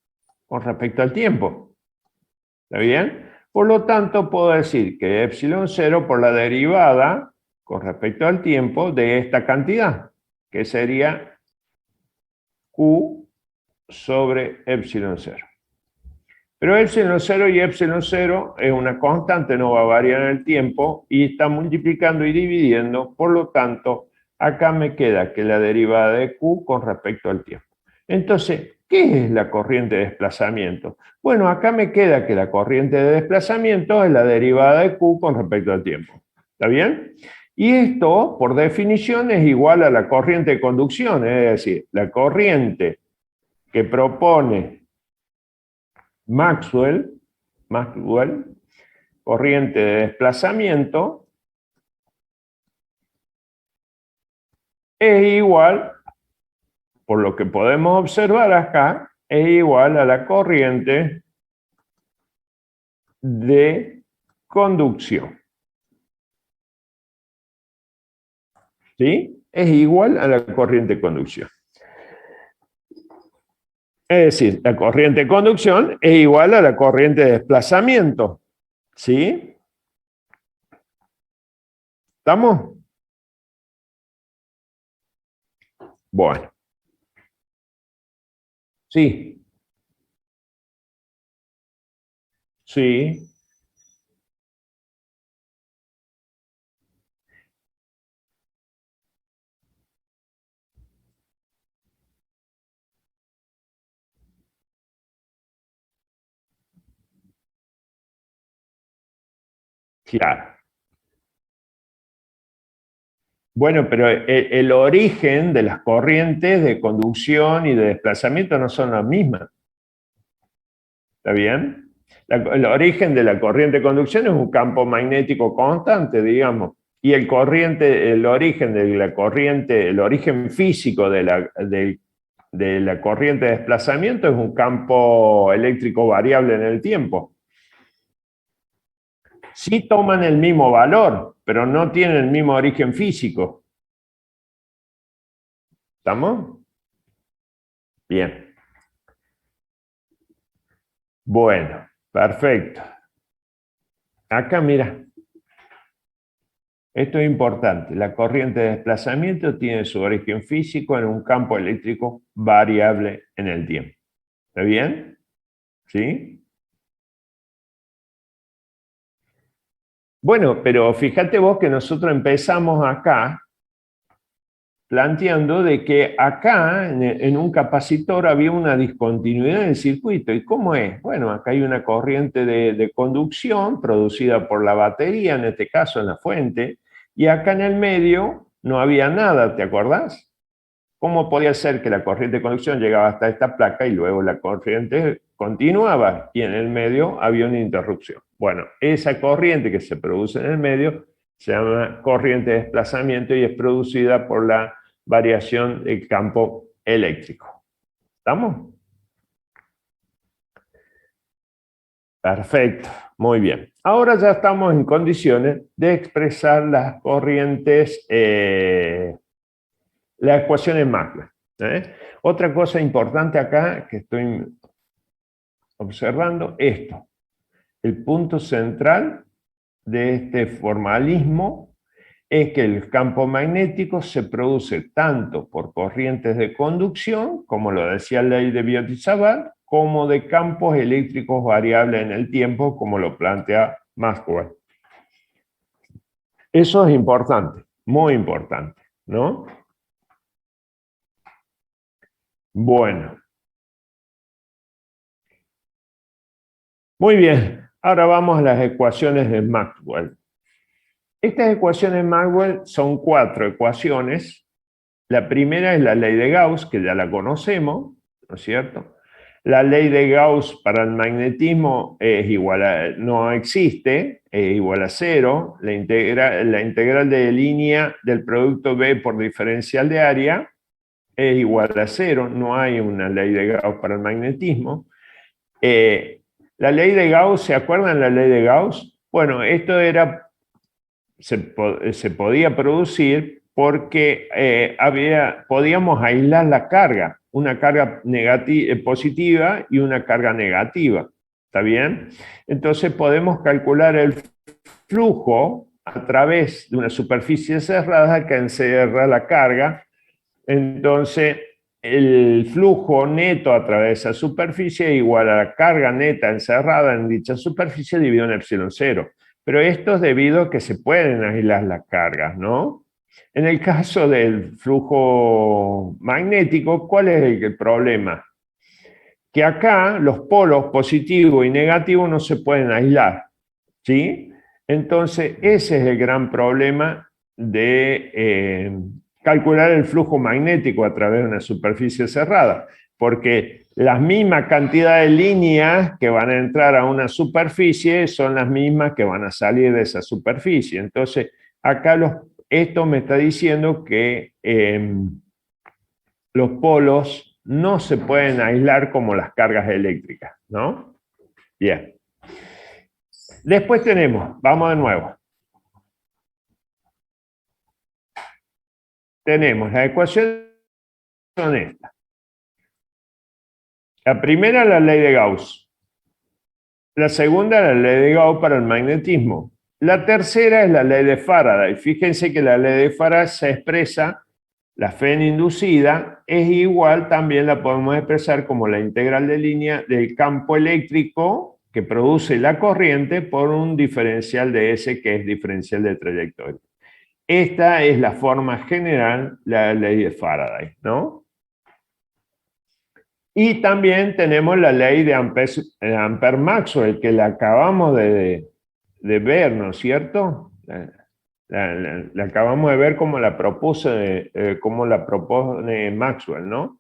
con respecto al tiempo. ¿Está bien? Por lo tanto, puedo decir que epsilon 0 por la derivada con respecto al tiempo de esta cantidad, que sería Q sobre epsilon 0. Pero epsilon 0 y epsilon 0 es una constante, no va a variar en el tiempo y está multiplicando y dividiendo, por lo tanto, acá me queda que la derivada de Q con respecto al tiempo. Entonces, ¿qué es la corriente de desplazamiento? Bueno, acá me queda que la corriente de desplazamiento es la derivada de Q con respecto al tiempo. ¿Está bien? Y esto, por definición, es igual a la corriente de conducción, es decir, la corriente que propone Maxwell, corriente de desplazamiento, es igual, por lo que podemos observar acá, es igual a la corriente de conducción. ¿Sí? Es igual a la corriente de conducción. Es decir, la corriente de conducción es igual a la corriente de desplazamiento. ¿Sí? ¿Estamos? Bueno. Sí. Sí. Claro. Bueno, pero el origen de las corrientes de conducción y de desplazamiento no son las mismas. ¿Está bien? El origen de la corriente de conducción es un campo magnético constante, digamos, y el origen de la corriente, el origen físico de la corriente de desplazamiento es un campo eléctrico variable en el tiempo. Sí toman el mismo valor, pero no tienen el mismo origen físico. ¿Estamos? Bien. Bueno, perfecto. Acá, mira, esto es importante. La corriente de desplazamiento tiene su origen físico en un campo eléctrico variable en el tiempo. ¿Está bien? ¿Sí? Bueno, pero fíjate vos que nosotros empezamos acá planteando de que acá en un capacitor había una discontinuidad en el circuito. ¿Y cómo es? Bueno, acá hay una corriente de conducción producida por la batería, en este caso en la fuente, y acá en el medio no había nada, ¿te acordás? ¿Cómo podía ser que la corriente de conducción llegaba hasta esta placa y luego la corriente continuaba y en el medio había una interrupción? Bueno, esa corriente que se produce en el medio se llama corriente de desplazamiento y es producida por la variación del campo eléctrico. ¿Estamos? Perfecto, muy bien. Ahora ya estamos en condiciones de expresar las corrientes, las ecuaciones Maxwell. Otra cosa importante acá que estoy observando, esto, el punto central de este formalismo es que el campo magnético se produce tanto por corrientes de conducción, como lo decía la ley de Biot-Savart, como de campos eléctricos variables en el tiempo, como lo plantea Maxwell. Eso es importante, muy importante, ¿no? Bueno. Muy bien, ahora vamos a las ecuaciones de Maxwell. Estas ecuaciones de Maxwell son 4 ecuaciones. La primera es la ley de Gauss, que ya la conocemos, ¿no es cierto? La ley de Gauss para el magnetismo es igual a, no existe, es igual a 0. La integral de línea del producto B por diferencial de área es igual a 0. No hay una ley de Gauss para el magnetismo. La ley de Gauss, ¿se acuerdan la ley de Gauss? Bueno, esto era, se podía producir porque podíamos aislar la carga, una carga positiva y una carga negativa. ¿Está bien? Entonces podemos calcular el flujo a través de una superficie cerrada que encierra la carga. Entonces, el flujo neto a través de esa superficie es igual a la carga neta encerrada en dicha superficie dividido en epsilon cero. Pero esto es debido a que se pueden aislar las cargas, ¿no? En el caso del flujo magnético, ¿cuál es el problema? Que acá los polos positivo y negativo no se pueden aislar, ¿sí? Entonces, ese es el gran problema de calcular el flujo magnético a través de una superficie cerrada, porque la misma cantidad de líneas que van a entrar a una superficie son las mismas que van a salir de esa superficie. Entonces, acá esto me está diciendo que los polos no se pueden aislar como las cargas eléctricas, ¿no? Bien. Después tenemos, vamos de nuevo. Tenemos las ecuaciones son estas. La primera, la ley de Gauss. La segunda, la ley de Gauss para el magnetismo. La tercera es la ley de Faraday. Fíjense que la ley de Faraday se expresa, la Fe inducida, es igual, también la podemos expresar como la integral de línea del campo eléctrico que produce la corriente por un diferencial de S, que es diferencial de trayectoria. Esta es la forma general, la ley de Faraday, ¿no? Y también tenemos la ley de Ampère-Maxwell, que la acabamos de ver, ¿no es cierto? La acabamos de ver como la propone Maxwell, ¿no?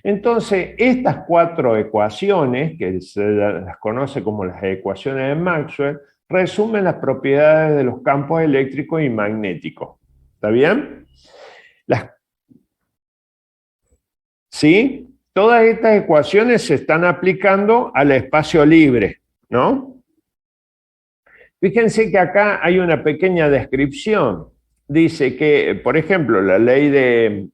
Entonces, estas 4 ecuaciones, que se las conoce como las ecuaciones de Maxwell, resumen las propiedades de los campos eléctricos y magnéticos. ¿Está bien? ¿Sí? Todas estas ecuaciones se están aplicando al espacio libre, ¿no? Fíjense que acá hay una pequeña descripción. Dice que, por ejemplo, la ley de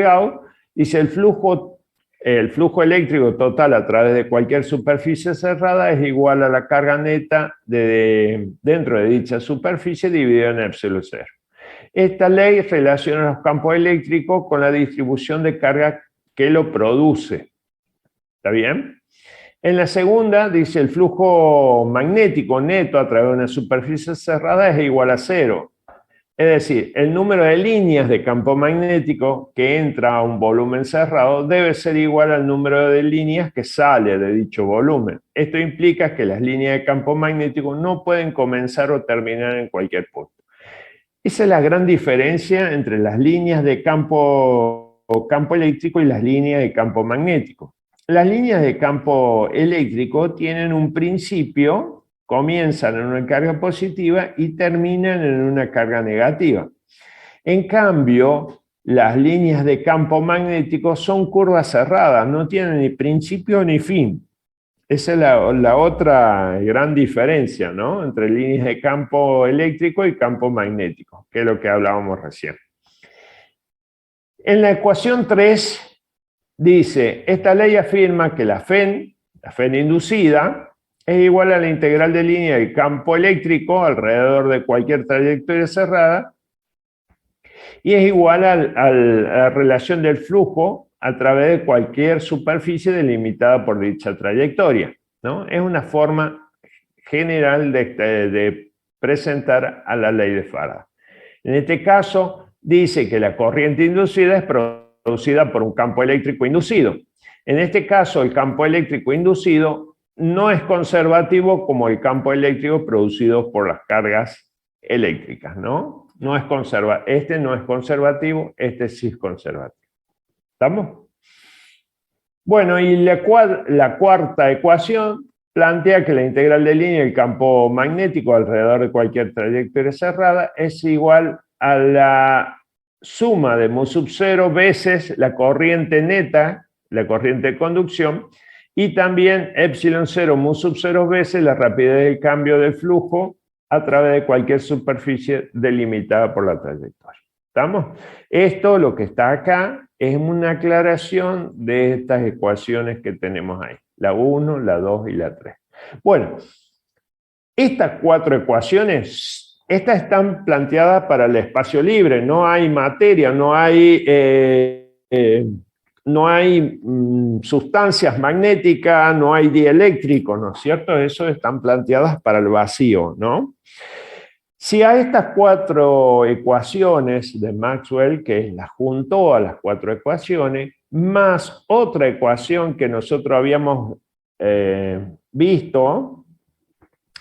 Gauss dice el flujo eléctrico total a través de cualquier superficie cerrada es igual a la carga neta dentro de dicha superficie dividida en epsilon cero. Esta ley relaciona los campos eléctricos con la distribución de carga que lo produce. ¿Está bien? En la segunda dice el flujo magnético neto a través de una superficie cerrada es igual a 0. Es decir, el número de líneas de campo magnético que entra a un volumen cerrado debe ser igual al número de líneas que sale de dicho volumen. Esto implica que las líneas de campo magnético no pueden comenzar o terminar en cualquier punto. Esa es la gran diferencia entre las líneas de campo eléctrico y las líneas de campo magnético. Las líneas de campo eléctrico tienen un principio, comienzan en una carga positiva y terminan en una carga negativa. En cambio, las líneas de campo magnético son curvas cerradas, no tienen ni principio ni fin. Esa es la otra gran diferencia, ¿no? Entre líneas de campo eléctrico y campo magnético, que es lo que hablábamos recién. En la ecuación 3 dice, esta ley afirma que la Fe inducida es igual a la integral de línea del campo eléctrico alrededor de cualquier trayectoria cerrada y es igual a la relación del flujo a través de cualquier superficie delimitada por dicha trayectoria, ¿no? Es una forma general de presentar a la ley de Faraday. En este caso, dice que la corriente inducida es producida por un campo eléctrico inducido. En este caso, el campo eléctrico inducido no es conservativo como el campo eléctrico producido por las cargas eléctricas, ¿no? Este no es conservativo, este sí es conservativo. ¿Estamos? Bueno, y la cuarta ecuación plantea que la integral de línea del campo magnético alrededor de cualquier trayectoria cerrada es igual a la suma de mu sub 0 veces la corriente neta, la corriente de conducción, y también epsilon 0 mu sub 0 veces la rapidez del cambio del flujo a través de cualquier superficie delimitada por la trayectoria. ¿Estamos? Esto, lo que está acá, es una aclaración de estas ecuaciones que tenemos ahí. La 1, la 2 y la 3. Bueno, estas cuatro ecuaciones, estas están planteadas para el espacio libre. No hay materia, no hay sustancias magnéticas, no hay dieléctricos, ¿no es cierto? Eso están planteadas para el vacío, ¿no? Si a estas cuatro ecuaciones de Maxwell, que las juntó a las cuatro ecuaciones, más otra ecuación que nosotros habíamos visto,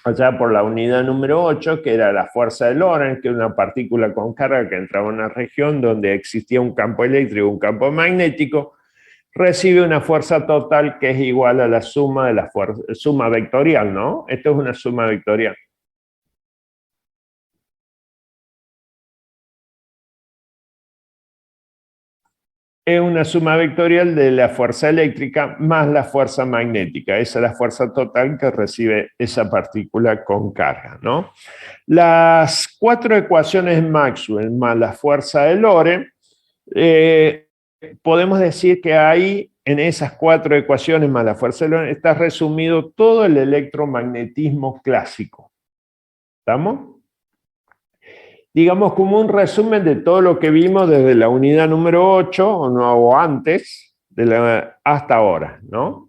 allá por la unidad número 8, que era la fuerza de Lorentz, que era una partícula con carga que entraba en una región donde existía un campo eléctrico y un campo magnético, recibe una fuerza total que es igual a la suma de la suma vectorial, ¿no? Esto es una suma vectorial. Es una suma vectorial de la fuerza eléctrica más la fuerza magnética. Esa es la fuerza total que recibe esa partícula con carga, ¿no? Las cuatro ecuaciones de Maxwell más la fuerza de Lorentz, podemos decir que ahí, en esas cuatro ecuaciones más la fuerza de Lorentz, está resumido todo el electromagnetismo clásico. ¿Estamos? Digamos, como un resumen de todo lo que vimos desde la unidad número 8 o antes hasta ahora, ¿no?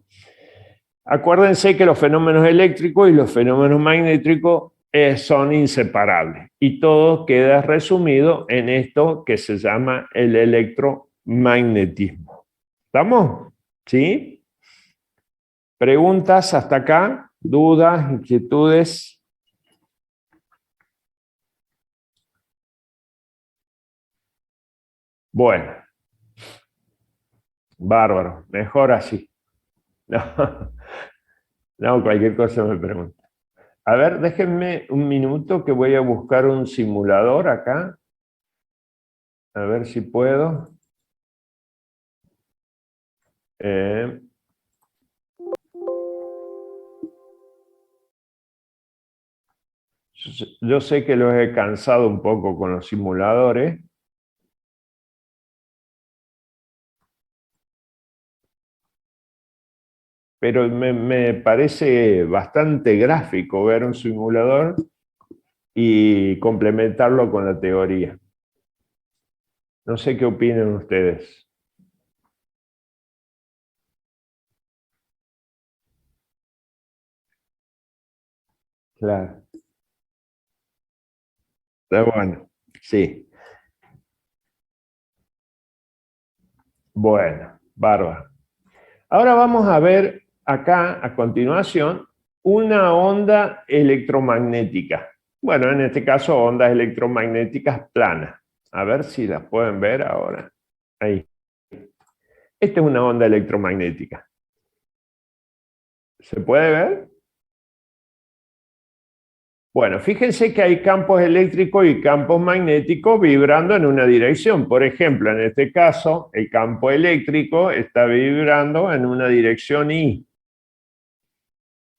Acuérdense que los fenómenos eléctricos y los fenómenos magnéticos son inseparables y todo queda resumido en esto que se llama el electromagnetismo. ¿Estamos? ¿Sí? ¿Preguntas hasta acá? ¿Dudas? ¿Inquietudes? Bueno, bárbaro, mejor así. No, no, cualquier cosa me pregunta. A ver, déjenme un minuto que voy a buscar un simulador acá. A ver si puedo. Yo sé que los he cansado un poco con los simuladores. Pero me parece bastante gráfico ver un simulador y complementarlo con la teoría. No sé qué opinan ustedes. Claro. Está bueno. Sí. Bueno, bárbaro. Ahora vamos a ver acá, a continuación, una onda electromagnética. Bueno, en este caso, ondas electromagnéticas planas. A ver si las pueden ver ahora. Ahí. Esta es una onda electromagnética. ¿Se puede ver? Bueno, fíjense que hay campos eléctricos y campos magnéticos vibrando en una dirección. Por ejemplo, en este caso, el campo eléctrico está vibrando en una dirección Y.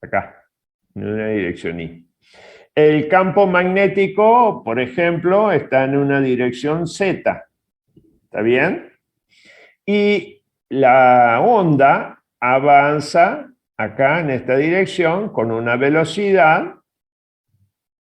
Acá, en una dirección Y. El campo magnético, por ejemplo, está en una dirección Z. ¿Está bien? Y la onda avanza acá en esta dirección con una velocidad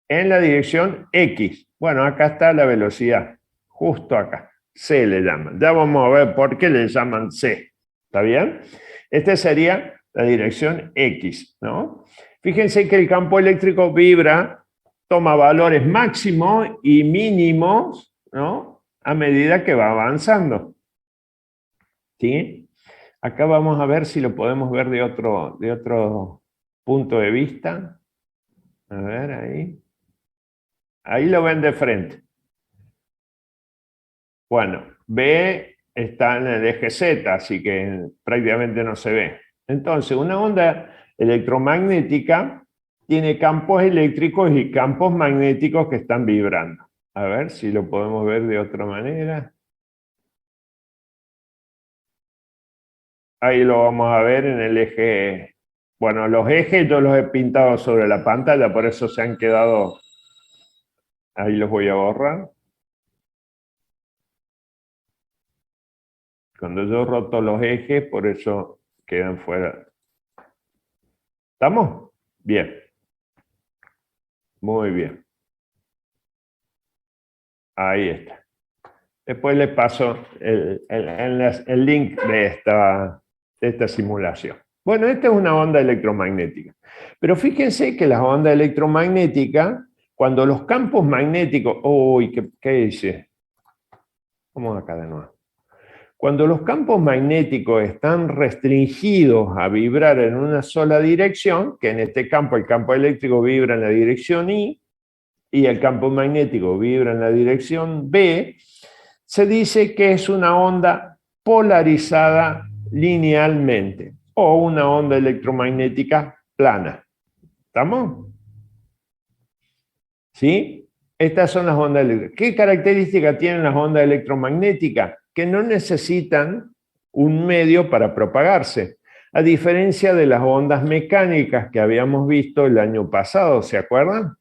en la dirección X. Bueno, acá está la velocidad, justo acá. C le llaman. Ya vamos a ver por qué le llaman C. ¿Está bien? Esta sería la dirección X, ¿no? Fíjense que el campo eléctrico vibra, toma valores máximos y mínimos, ¿no? A medida que va avanzando. ¿Sí? Acá vamos a ver si lo podemos ver de otro punto de vista. A ver, ahí. Ahí lo ven de frente. Bueno, B está en el eje Z, así que prácticamente no se ve. Entonces, una onda electromagnética tiene campos eléctricos y campos magnéticos que están vibrando. A ver si lo podemos ver de otra manera. Ahí lo vamos a ver en el eje. Bueno, los ejes yo los he pintado sobre la pantalla, por eso se han quedado. Ahí los voy a borrar. Cuando yo roto los ejes, por eso quedan fuera. ¿Estamos? Bien. Muy bien. Ahí está. Después les paso el link de esta simulación. Bueno, esta es una onda electromagnética. Pero fíjense que las ondas electromagnéticas, cuando los campos magnéticos... Uy, ¿qué dice? Vamos acá de nuevo. Cuando los campos magnéticos están restringidos a vibrar en una sola dirección, que en este campo el campo eléctrico vibra en la dirección Y, y el campo magnético vibra en la dirección B, se dice que es una onda polarizada linealmente o una onda electromagnética plana. ¿Estamos? ¿Sí? Estas son las ondas eléctricas. ¿Qué características tienen las ondas electromagnéticas? Que no necesitan un medio para propagarse, a diferencia de las ondas mecánicas que habíamos visto el año pasado, ¿se acuerdan?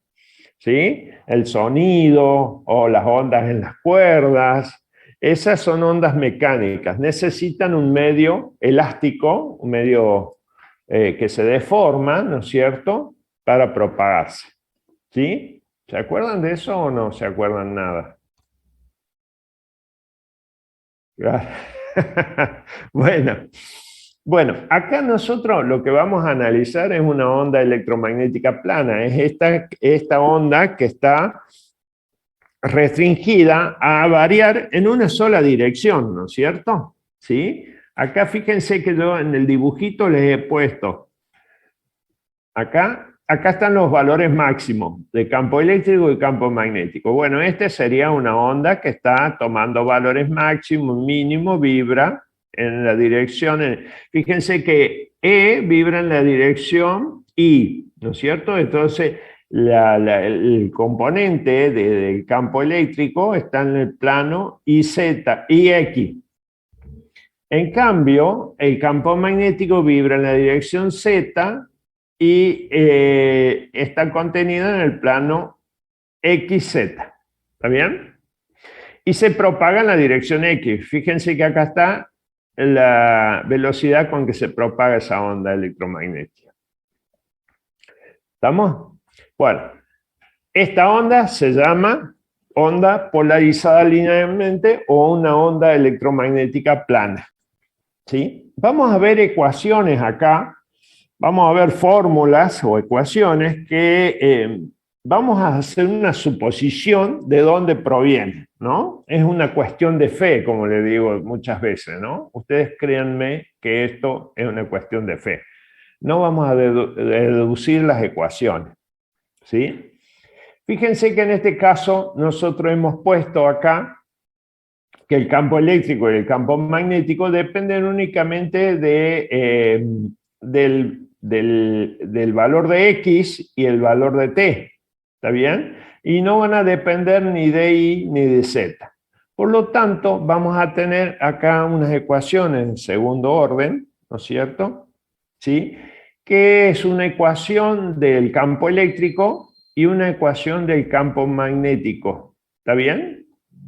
¿Sí? El sonido o las ondas en las cuerdas, esas son ondas mecánicas, necesitan un medio elástico, un medio que se deforma, ¿no es cierto?, para propagarse. ¿Sí? ¿Se acuerdan de eso o no se acuerdan nada? Bueno, acá nosotros lo que vamos a analizar es una onda electromagnética plana, es esta onda que está restringida a variar en una sola dirección, ¿no es cierto? ¿Sí? Acá fíjense que yo en el dibujito les he puesto, acá están los valores máximos de campo eléctrico y campo magnético. Bueno, este sería una onda que está tomando valores máximos, mínimo, vibra en la dirección. Fíjense que E vibra en la dirección I, ¿no es cierto? Entonces, el componente del campo eléctrico está en el plano IZ, IX. En cambio, el campo magnético vibra en la dirección Z y está contenido en el plano XZ. ¿Está bien? Y se propaga en la dirección X. Fíjense que acá está la velocidad con que se propaga esa onda electromagnética. ¿Estamos? Bueno, esta onda se llama onda polarizada linealmente o una onda electromagnética plana. ¿Sí? Vamos a ver ecuaciones acá, vamos a ver fórmulas o ecuaciones que vamos a hacer una suposición de dónde proviene, ¿no? Es una cuestión de fe, como le digo muchas veces, ¿no? Ustedes créanme que esto es una cuestión de fe. No vamos a deducir las ecuaciones, ¿sí? Fíjense que en este caso nosotros hemos puesto acá que el campo eléctrico y el campo magnético dependen únicamente del valor de X y el valor de T, ¿está bien? Y no van a depender ni de Y ni de Z. Por lo tanto, vamos a tener acá unas ecuaciones en segundo orden, ¿no es cierto? ¿Sí? Que es una ecuación del campo eléctrico y una ecuación del campo magnético, ¿está bien?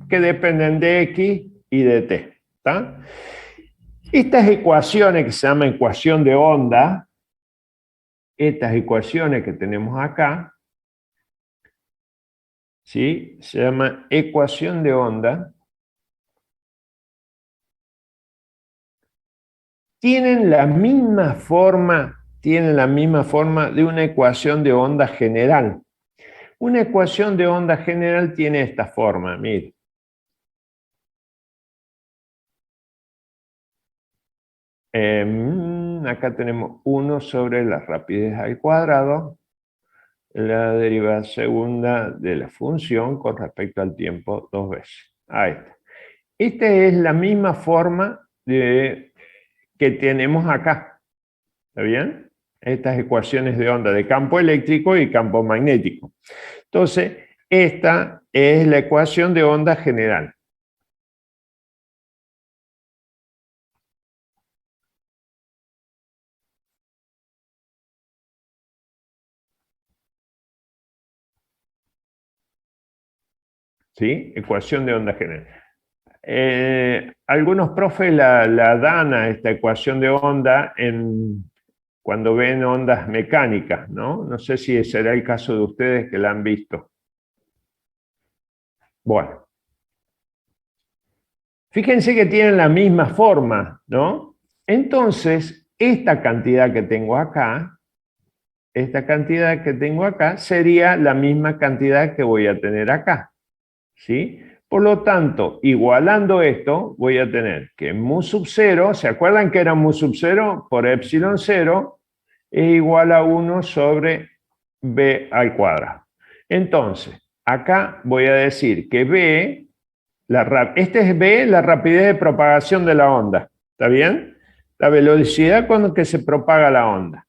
Que dependen de X y de T. ¿Está? Estas ecuaciones que se llama ecuación de onda, estas ecuaciones que tenemos acá, ¿sí? Se llama ecuación de onda, tienen la misma forma de una ecuación de onda general. Una ecuación de onda general tiene esta forma, mire. Acá tenemos 1 sobre la rapidez al cuadrado, la derivada segunda de la función con respecto al tiempo 2 veces. Ahí está. Esta es la misma forma que tenemos acá. ¿Está bien? Estas ecuaciones de onda de campo eléctrico y campo magnético. Entonces, esta es la ecuación de onda general. ¿Sí? Ecuación de onda general. Algunos profes la dan a esta ecuación de onda cuando ven ondas mecánicas, ¿no? No sé si será el caso de ustedes que la han visto. Bueno, fíjense que tienen la misma forma, ¿no? Entonces, esta cantidad que tengo acá, sería la misma cantidad que voy a tener acá, ¿sí? Por lo tanto, igualando esto, voy a tener que mu sub 0, ¿se acuerdan que era mu sub 0? Por epsilon 0 es igual a 1 sobre b al cuadrado. Entonces, acá voy a decir que b, este es b, la rapidez de propagación de la onda, ¿está bien? La velocidad con que se propaga la onda.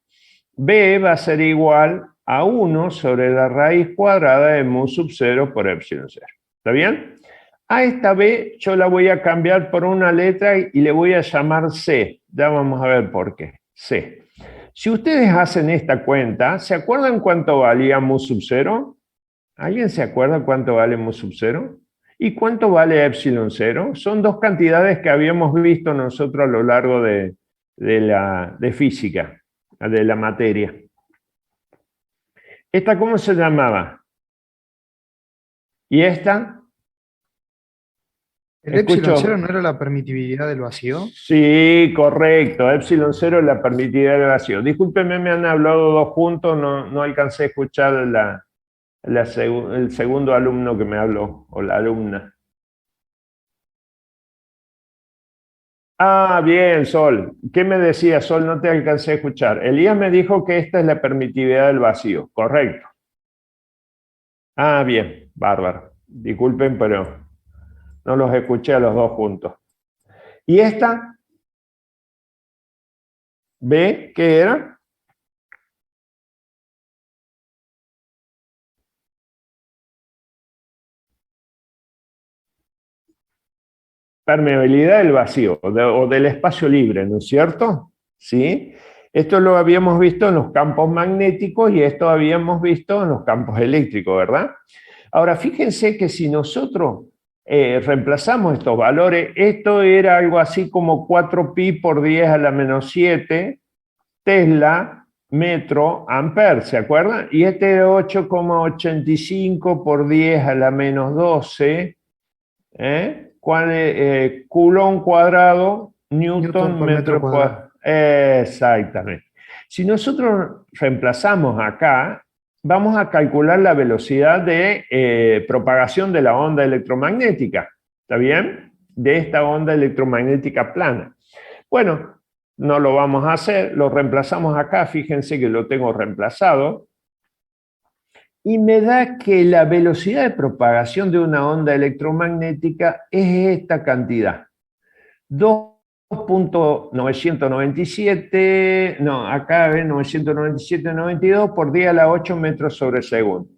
B va a ser igual a 1 sobre la raíz cuadrada de mu sub 0 por epsilon 0. ¿Está bien? A esta B yo la voy a cambiar por una letra y le voy a llamar C. Ya vamos a ver por qué. C. Si ustedes hacen esta cuenta, ¿se acuerdan cuánto valía mu sub 0? ¿Alguien se acuerda cuánto vale mu sub 0? ¿Y cuánto vale epsilon 0? Son dos cantidades que habíamos visto nosotros a lo largo de física, de la materia. ¿Esta cómo se llamaba? ¿Y esta? ¿El epsilon cero no era la permitividad del vacío? Sí, correcto. Epsilon 0 es la permitividad del vacío. Discúlpenme, me han hablado dos juntos, no alcancé a escuchar el segundo alumno que me habló, o la alumna. Ah, bien, Sol. ¿Qué me decía, Sol? No te alcancé a escuchar. Elías me dijo que esta es la permitividad del vacío, correcto. Ah, bien, bárbaro. Disculpen, pero no los escuché a los dos juntos. ¿Y esta? ¿B? ¿Qué era? Permeabilidad del vacío o del espacio libre, ¿no es cierto? ¿Sí? Esto lo habíamos visto en los campos magnéticos y esto habíamos visto en los campos eléctricos, ¿verdad? Ahora, fíjense que si nosotros reemplazamos estos valores, esto era algo así como 4pi por 10 a la menos 7 Tesla, metro, ampere, ¿se acuerdan? Y este era 8,85 por 10 a la menos 12, Coulomb cuadrado, Newton por metro cuadrado. Exactamente. Si nosotros reemplazamos acá, vamos a calcular la velocidad de propagación de la onda electromagnética. ¿Está bien? De esta onda electromagnética plana. Bueno, no lo vamos a hacer, lo reemplazamos acá, fíjense que lo tengo reemplazado, y me da que la velocidad de propagación de una onda electromagnética es esta cantidad. 2.997, no, acá ven 997,92 por 10 a la 8 metros sobre segundo.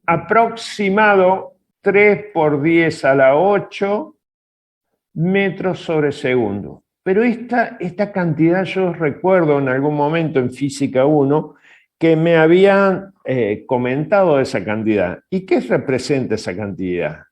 Aproximado 3 por 10 a la 8 metros sobre segundo. Pero esta cantidad yo recuerdo en algún momento en Física 1 que me habían comentado esa cantidad. ¿Y qué representa esa cantidad?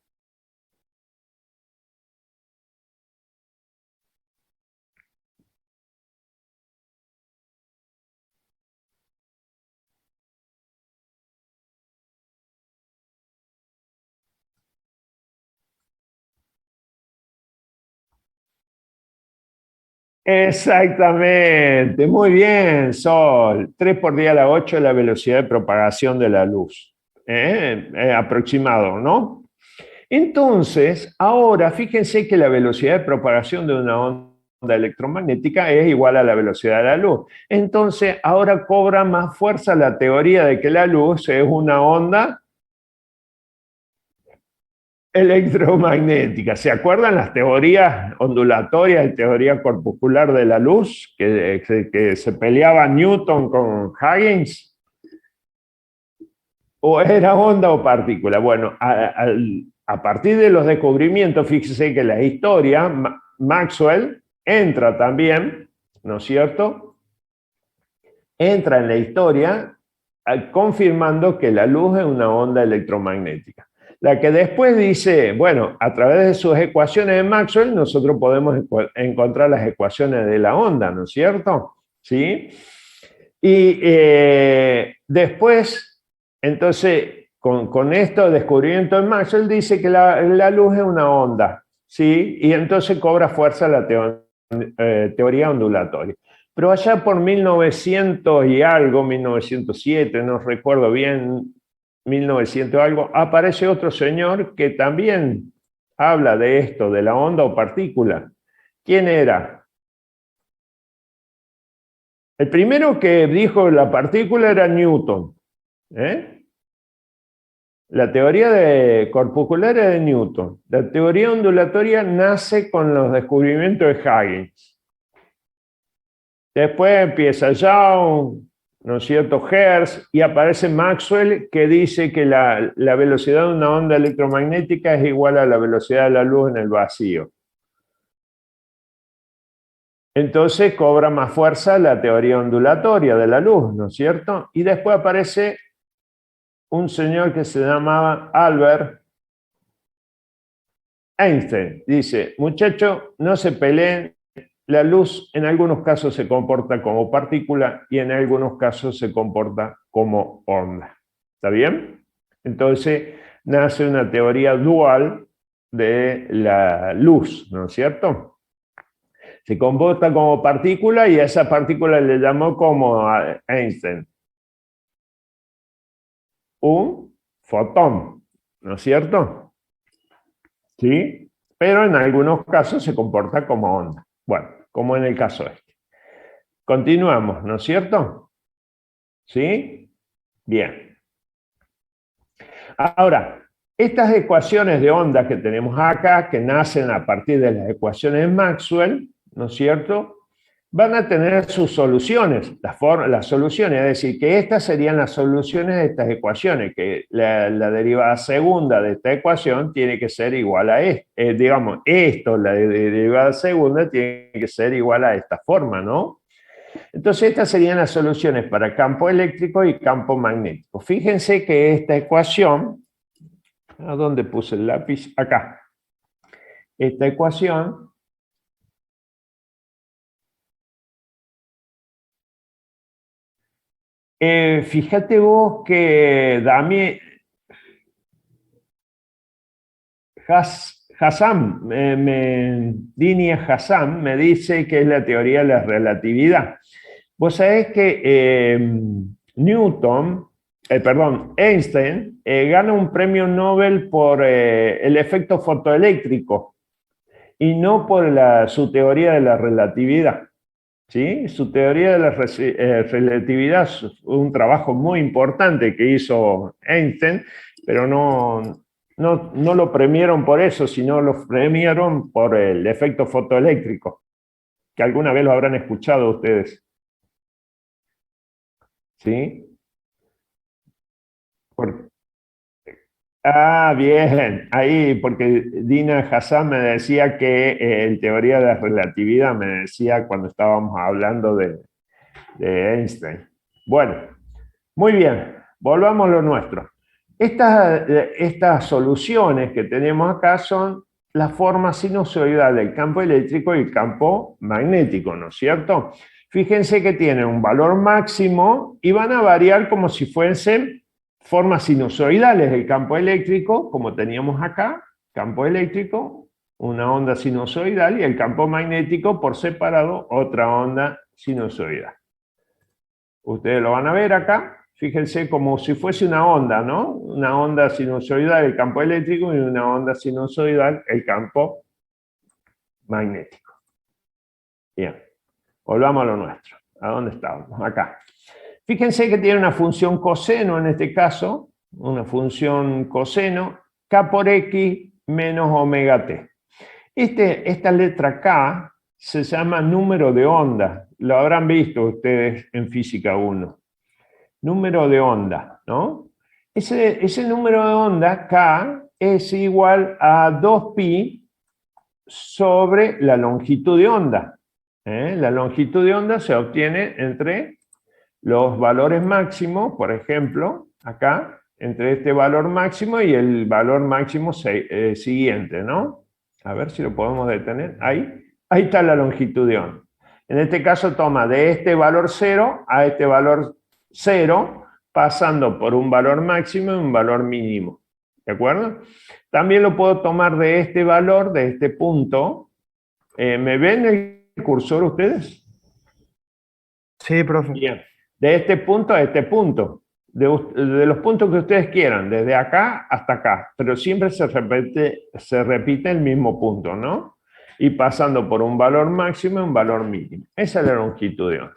Exactamente, muy bien, Sol. 3 por 10 a la 8 es la velocidad de propagación de la luz. Aproximado, ¿no? Entonces, ahora fíjense que la velocidad de propagación de una onda onda electromagnética es igual a la velocidad de la luz. Entonces, ahora cobra más fuerza la teoría de que la luz es una onda electromagnética. ¿Se acuerdan las teorías ondulatorias y teoría corpuscular de la luz que se peleaba Newton con Huygens? ¿O era onda o partícula? Bueno, a partir de los descubrimientos, fíjese que la historia, Maxwell entra también, ¿no es cierto? Entra en la historia confirmando que la luz es una onda electromagnética. La que después dice, bueno, a través de sus ecuaciones de Maxwell, nosotros podemos encontrar las ecuaciones de la onda, ¿no es cierto? ¿Sí? Y después, entonces, con esto, descubrimiento de Maxwell, dice que la luz es una onda, ¿sí? Y entonces cobra fuerza la teoría ondulatoria. Pero allá por 1900 y algo, 1907, no recuerdo bien, 1900 algo, aparece otro señor que también habla de esto, de la onda o partícula. ¿Quién era? El primero que dijo la partícula era Newton. La teoría corpuscular es de Newton. La teoría ondulatoria nace con los descubrimientos de Huygens. Después empieza Young, ¿no es cierto? Hertz, y aparece Maxwell, que dice que la velocidad de una onda electromagnética es igual a la velocidad de la luz en el vacío. Entonces cobra más fuerza la teoría ondulatoria de la luz, ¿no es cierto? Y después aparece un señor que se llamaba Albert Einstein. Dice, muchachos, no se peleen, la luz en algunos casos se comporta como partícula y en algunos casos se comporta como onda. ¿Está bien? Entonces nace una teoría dual de la luz, ¿no es cierto? Se comporta como partícula y a esa partícula le llamó como a Einstein un fotón, ¿no es cierto? ¿Sí? Pero en algunos casos se comporta como onda. Bueno, como en el caso este. Continuamos, ¿no es cierto? ¿Sí? Bien. Ahora, estas ecuaciones de onda que tenemos acá, que nacen a partir de las ecuaciones de Maxwell, ¿no es cierto?, van a tener sus soluciones, las soluciones, es decir, que estas serían las soluciones de estas ecuaciones, que la derivada segunda de esta ecuación tiene que ser igual a esto, digamos, la derivada segunda tiene que ser igual a esta forma, ¿no? Entonces estas serían las soluciones para campo eléctrico y campo magnético. Fíjense que esta ecuación, ¿a dónde puse el lápiz? Acá. Esta ecuación fíjate vos que Dini Hassam me dice que es la teoría de la relatividad. Vos sabés que Einstein gana un premio Nobel por el efecto fotoeléctrico y no por su teoría de la relatividad. ¿Sí? Su teoría de la relatividad es un trabajo muy importante que hizo Einstein, pero no lo premiaron por eso, sino lo premiaron por el efecto fotoeléctrico, que alguna vez lo habrán escuchado ustedes. ¿Sí? Bien, ahí, porque Dina Hassan me decía que en teoría de la relatividad, me decía cuando estábamos hablando de Einstein. Bueno, muy bien, volvamos a lo nuestro. Estas soluciones que tenemos acá son la forma sinusoidal del campo eléctrico y el campo magnético, ¿no es cierto? Fíjense que tienen un valor máximo y van a variar como si fuesen formas sinusoidales del campo eléctrico, como teníamos acá, campo eléctrico, una onda sinusoidal, y el campo magnético por separado, otra onda sinusoidal. Ustedes lo van a ver acá, fíjense como si fuese una onda, ¿no? Una onda sinusoidal el campo eléctrico y una onda sinusoidal el campo magnético. Bien, volvamos a lo nuestro. ¿A dónde estábamos? Acá. Fíjense que tiene una función coseno en este caso, una función coseno, k por x menos omega t. Esta letra K se llama número de onda. Lo habrán visto ustedes en Física 1. Número de onda, ¿no? Ese número de onda, K, es igual a 2pi sobre la longitud de onda. La longitud de onda se obtiene entre los valores máximos, por ejemplo, acá, entre este valor máximo y el valor máximo siguiente, ¿no? A ver si lo podemos detener. Ahí está la longitud de onda. En este caso toma de este valor 0 a este valor 0, pasando por un valor máximo y un valor mínimo. ¿De acuerdo? También lo puedo tomar de este valor, de este punto. ¿Me ven el cursor ustedes? Sí, profe. Bien. De este punto a este punto. De los puntos que ustedes quieran, desde acá hasta acá. Pero siempre se repite el mismo punto, ¿no? Y pasando por un valor máximo y un valor mínimo. Esa es la longitud de onda.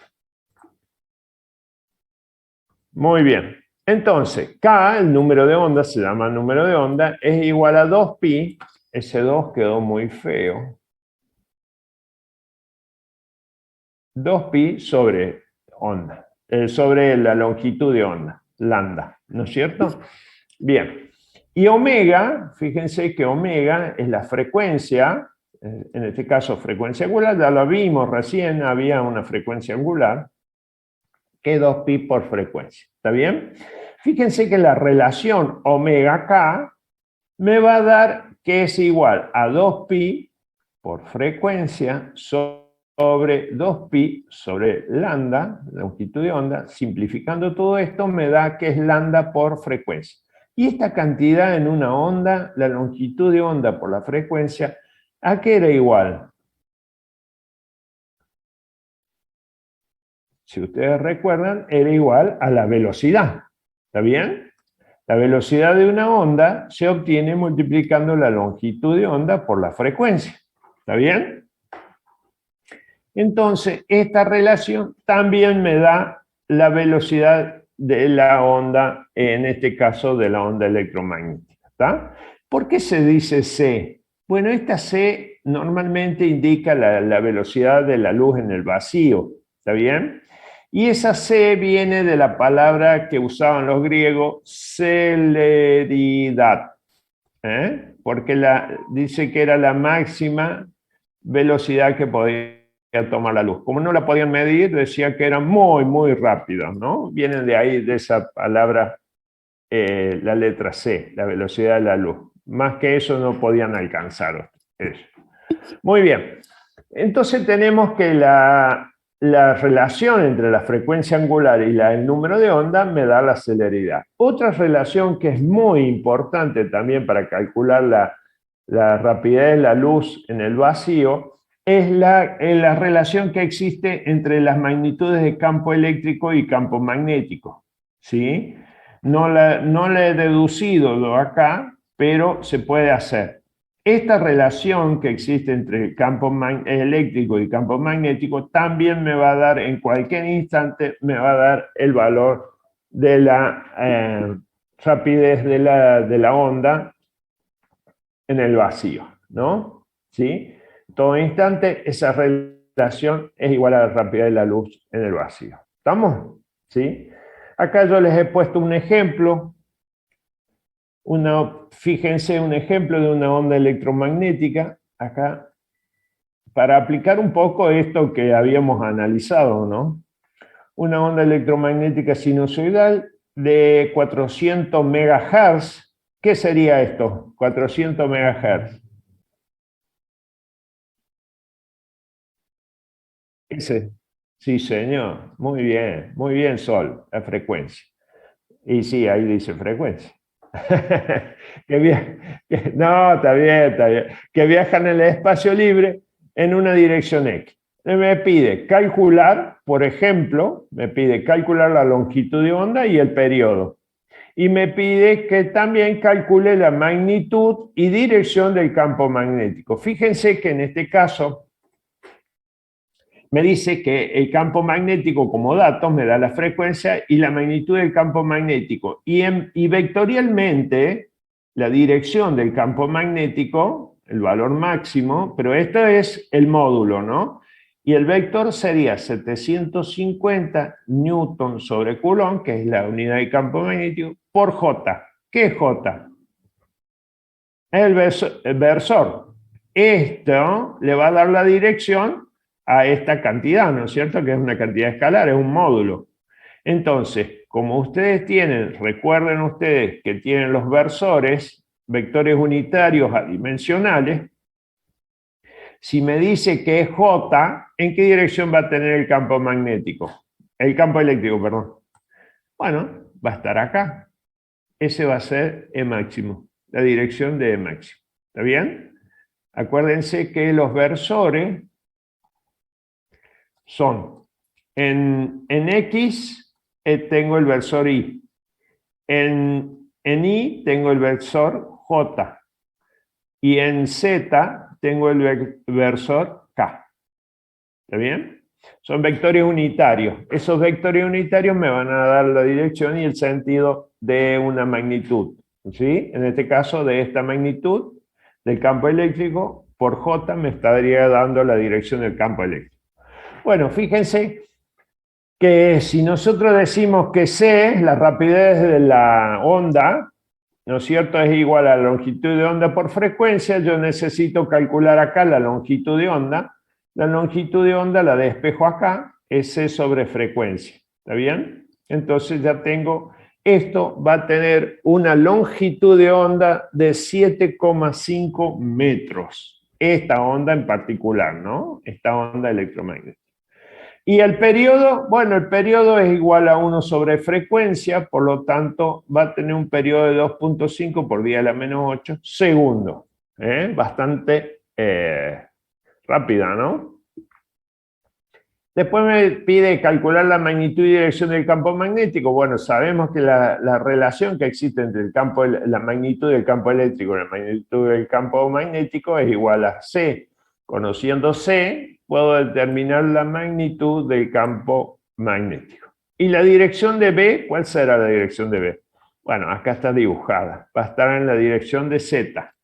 Muy bien. Entonces, K, el número de onda, se llama número de onda, es igual a 2pi. Ese 2 quedó muy feo. 2pi sobre onda, sobre la longitud de onda, lambda, ¿no es cierto? Bien. Y omega, fíjense que omega es la frecuencia, en este caso frecuencia angular, ya lo vimos recién, había una frecuencia angular, que es 2pi por frecuencia, ¿está bien? Fíjense que la relación omega K me va a dar que es igual a 2pi por frecuencia sobre 2pi sobre lambda, longitud de onda. Simplificando todo esto me da que es lambda por frecuencia. Y esta cantidad en una onda, la longitud de onda por la frecuencia, ¿a qué era igual? Si ustedes recuerdan, era igual a la velocidad. ¿Está bien? La velocidad de una onda se obtiene multiplicando la longitud de onda por la frecuencia. ¿Está bien? Entonces, esta relación también me da la velocidad de la onda, en este caso de la onda electromagnética. ¿Está? ¿Por qué se dice C? Bueno, esta C normalmente indica la velocidad de la luz en el vacío. ¿Está bien? Y esa C viene de la palabra que usaban los griegos, celeridad. Porque dice que era la máxima velocidad que podía tomar la luz. Como no la podían medir, decía que era muy, muy rápida, ¿no? Viene de ahí, de esa palabra, la letra C, la velocidad de la luz. Más que eso no podían alcanzar eso. Muy bien. Entonces tenemos que la relación entre la frecuencia angular y el número de onda me da la celeridad. Otra relación que es muy importante también para calcular la rapidez de la luz en el vacío es la relación que existe entre las magnitudes de campo eléctrico y campo magnético. ¿Sí? No la he deducido acá, pero se puede hacer. Esta relación que existe entre el campo eléctrico y campo magnético también me va a dar, en cualquier instante, me va a dar el valor de la rapidez de la onda en el vacío, ¿no? ¿Sí? En todo instante, esa relación es igual a la rapidez de la luz en el vacío. ¿Estamos? ¿Sí? Acá yo les he puesto un ejemplo. Fíjense un ejemplo de una onda electromagnética, acá, para aplicar un poco esto que habíamos analizado, ¿no? Una onda electromagnética sinusoidal de 400 MHz. ¿Qué sería esto? 400 MHz. Ese. Sí, señor. Muy bien, Sol, la frecuencia. Y sí, ahí dice frecuencia. No, está bien. Que viajan en el espacio libre en una dirección X. Me pide calcular, por ejemplo, me pide calcular la longitud de onda y el periodo. Y me pide que también calcule la magnitud y dirección del campo magnético. Fíjense que en este caso, me dice que el campo magnético como datos me da la frecuencia y la magnitud del campo magnético. Y vectorialmente, la dirección del campo magnético, el valor máximo, pero esto es el módulo, ¿no? Y el vector sería 750 newton sobre Coulomb, que es la unidad de campo magnético, por J. ¿Qué es J? El versor. Esto le va a dar la dirección a esta cantidad, ¿no es cierto? Que es una cantidad escalar, es un módulo. Entonces, como ustedes tienen, recuerden ustedes que tienen los versores, vectores unitarios adimensionales, si me dice que es J, ¿en qué dirección va a tener el campo magnético? El campo eléctrico, perdón. Bueno, va a estar acá. Ese va a ser E máximo, la dirección de E máximo. ¿Está bien? Acuérdense que los versores son en X tengo el versor Y, en Y tengo el versor J y en Z tengo el versor K. ¿Está bien? Son vectores unitarios. Esos vectores unitarios me van a dar la dirección y el sentido de una magnitud. ¿Sí? En este caso, de esta magnitud del campo eléctrico, por J me estaría dando la dirección del campo eléctrico. Bueno, fíjense que si nosotros decimos que C, la rapidez de la onda, ¿no es cierto?, es igual a la longitud de onda por frecuencia, yo necesito calcular acá la longitud de onda. La longitud de onda la despejo acá, es C sobre frecuencia. ¿Está bien? Entonces ya tengo, esto va a tener una longitud de onda de 7,5 metros. Esta onda en particular, ¿no? Esta onda electromagnética. Y el periodo, bueno, el periodo es igual a 1 sobre frecuencia, por lo tanto va a tener un periodo de 2.5 por 10 a la menos 8 segundos. Bastante rápida, ¿no? Después me pide calcular la magnitud y dirección del campo magnético. Bueno, sabemos que la relación que existe entre la magnitud del campo eléctrico y la magnitud del campo magnético es igual a C. Conociendo C, puedo determinar la magnitud del campo magnético. ¿Y la dirección de B? ¿Cuál será la dirección de B? Bueno, acá está dibujada. Va a estar en la dirección de Z.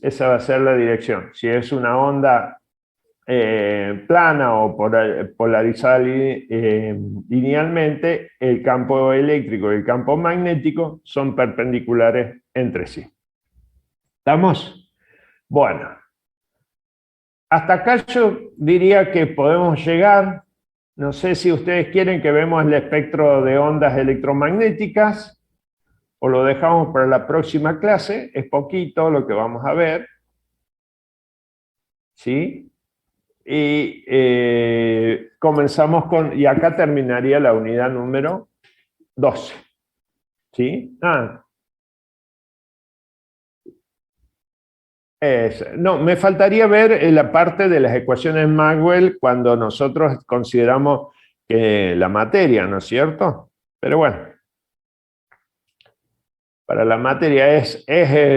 Esa va a ser la dirección. Si es una onda plana o polarizada linealmente, el campo eléctrico y el campo magnético son perpendiculares entre sí. ¿Estamos? Bueno. Hasta acá yo diría que podemos llegar. No sé si ustedes quieren que vemos el espectro de ondas electromagnéticas o lo dejamos para la próxima clase. Es poquito lo que vamos a ver. ¿Sí? Y comenzamos con, y acá terminaría la unidad número 12. ¿Sí? No, me faltaría ver la parte de las ecuaciones Maxwell cuando nosotros consideramos la materia, ¿no es cierto? Pero bueno, para la materia es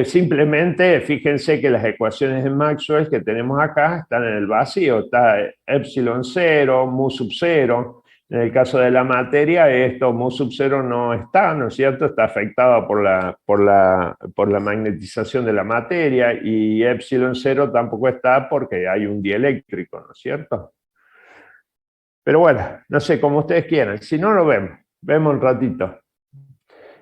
simplemente, fíjense que las ecuaciones de Maxwell que tenemos acá están en el vacío, está epsilon 0, mu sub 0. En el caso de la materia, esto mu sub 0 no está, ¿no es cierto? Está afectada por la magnetización de la materia, y epsilon 0 tampoco está porque hay un dieléctrico, ¿no es cierto? Pero bueno, no sé, como ustedes quieran. Si no, lo vemos un ratito.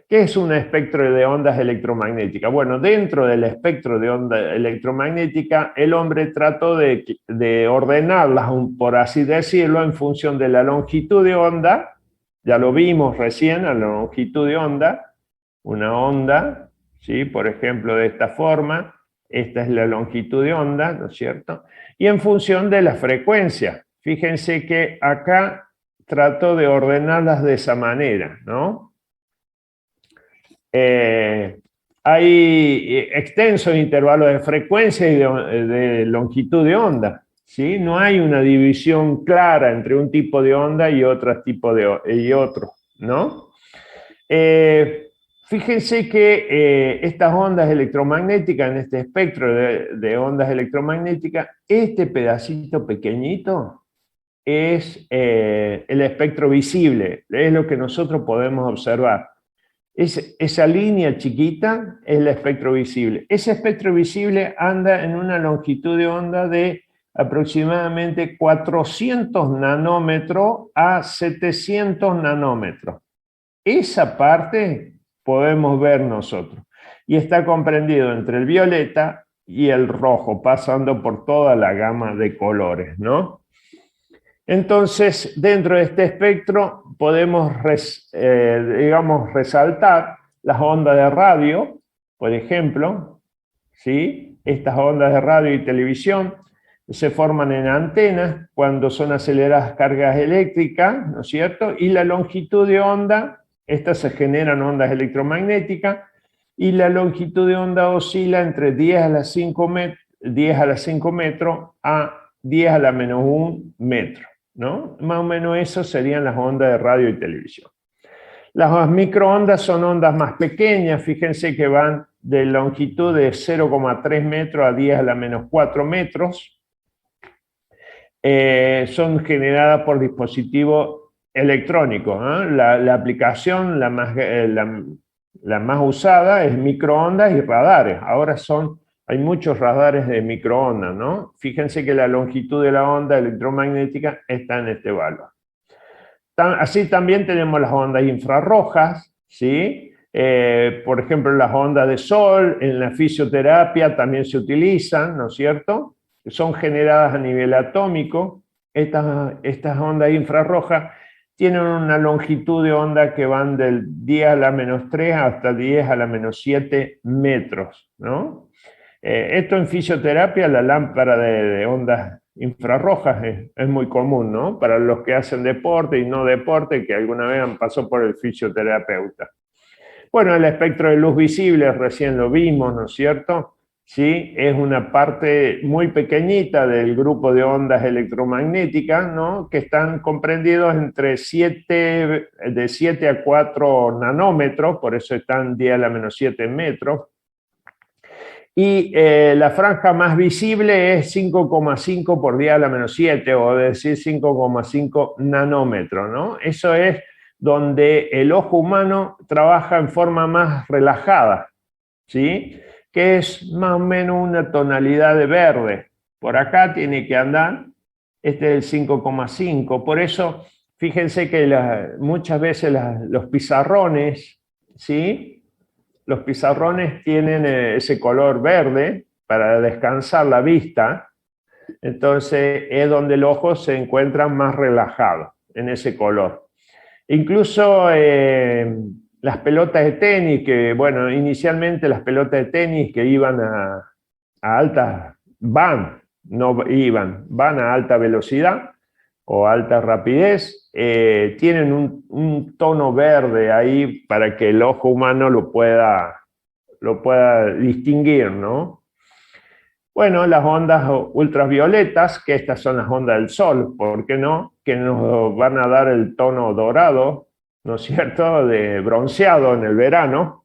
¿Qué es un espectro de ondas electromagnéticas? Bueno, dentro del espectro de onda electromagnética, el hombre trató de ordenarlas, por así decirlo, en función de la longitud de onda. Ya lo vimos recién, a la longitud de onda. Una onda, ¿sí? Por ejemplo, de esta forma. Esta es la longitud de onda, ¿no es cierto? Y en función de la frecuencia. Fíjense que acá trato de ordenarlas de esa manera, ¿no? Hay extensos intervalos de frecuencia y de longitud de onda, ¿sí? No hay una división clara entre un tipo de onda y otro tipo y otro, ¿no? Fíjense que estas ondas electromagnéticas, en este espectro de ondas electromagnéticas, este pedacito pequeñito es el espectro visible, es lo que nosotros podemos observar. Esa línea chiquita es el espectro visible. Ese espectro visible anda en una longitud de onda de aproximadamente 400 nanómetros a 700 nanómetros. Esa parte podemos ver nosotros. Y está comprendido entre el violeta y el rojo, pasando por toda la gama de colores, ¿no? Entonces, dentro de este espectro podemos, digamos, resaltar las ondas de radio, por ejemplo, ¿sí? Estas ondas de radio y televisión se forman en antenas cuando son aceleradas cargas eléctricas, ¿no es cierto? Y la longitud de onda, estas se generan ondas electromagnéticas, y la longitud de onda oscila entre 10 a la 5 metros a 10 a la menos 1 metro, ¿no? Más o menos eso serían las ondas de radio y televisión. Las microondas son ondas más pequeñas, fíjense que van de longitud de 0,3 metros a 10 a la menos 4 metros. Son generadas por dispositivos electrónicos, ¿eh? La aplicación la más usada es microondas y radares. Ahora hay muchos radares de microondas, ¿no? Fíjense que la longitud de la onda electromagnética está en este valor. Así también tenemos las ondas infrarrojas, ¿sí? Por ejemplo, las ondas de sol en la fisioterapia también se utilizan, ¿no es cierto? Son generadas a nivel atómico. Estas ondas infrarrojas tienen una longitud de onda que van del 10 a la menos 3 hasta 10 a la menos 7 metros, ¿no? Esto en fisioterapia, la lámpara de ondas infrarrojas es muy común, ¿no? Para los que hacen deporte y no deporte, que alguna vez han pasado por el fisioterapeuta. Bueno, el espectro de luz visible, recién lo vimos, ¿no es cierto? Sí, es una parte muy pequeñita del grupo de ondas electromagnéticas, ¿no? Que están comprendidos entre de 7 a 4 nanómetros, por eso están 10 a la menos 7 metros. Y la franja más visible es 5,5 por 10 a la menos 7, o decir 5,5 nanómetros, ¿no? Eso es donde el ojo humano trabaja en forma más relajada, ¿sí? Que es más o menos una tonalidad de verde. Por acá tiene que andar, este es el 5,5. Por eso, fíjense que muchas veces los pizarrones, ¿sí? Los pizarrones tienen ese color verde para descansar la vista, entonces es donde el ojo se encuentra más relajado, en ese color. Incluso las pelotas de tenis, que bueno, inicialmente las pelotas de tenis que iban a alta, van a alta velocidad o alta rapidez, tienen un tono verde ahí para que el ojo humano lo pueda distinguir, ¿no? Bueno, las ondas ultravioletas, que estas son las ondas del sol, ¿por qué no? Que nos van a dar el tono dorado, ¿no es cierto?, de bronceado en el verano.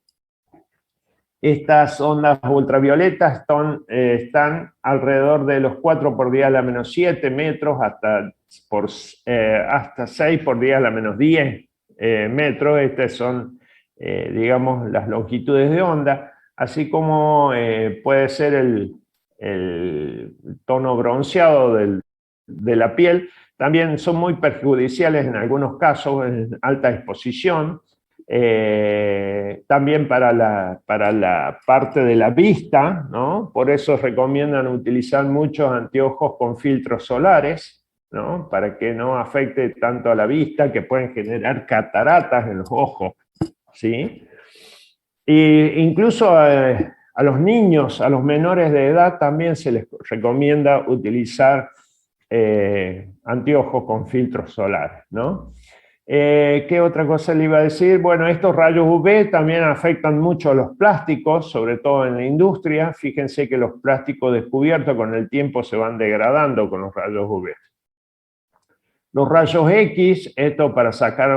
Estas ondas ultravioletas están alrededor de los 4 por 10 a la menos 7 metros hasta 6 por 10 a la menos 10 metros. Estas son, digamos, las longitudes de onda, así como puede ser el tono bronceado de la piel. También son muy perjudiciales en algunos casos, en alta exposición. También para la parte de la vista, ¿no? Por eso recomiendan utilizar muchos anteojos con filtros solares, ¿no? Para que no afecte tanto a la vista, que pueden generar cataratas en los ojos, ¿sí? E incluso a los niños, a los menores de edad, también se les recomienda utilizar anteojos con filtros solares, ¿no? ¿Qué otra cosa le iba a decir? Bueno, estos rayos UV también afectan mucho a los plásticos, sobre todo en la industria. Fíjense que los plásticos descubiertos con el tiempo se van degradando con los rayos UV. Los rayos X, esto para sacar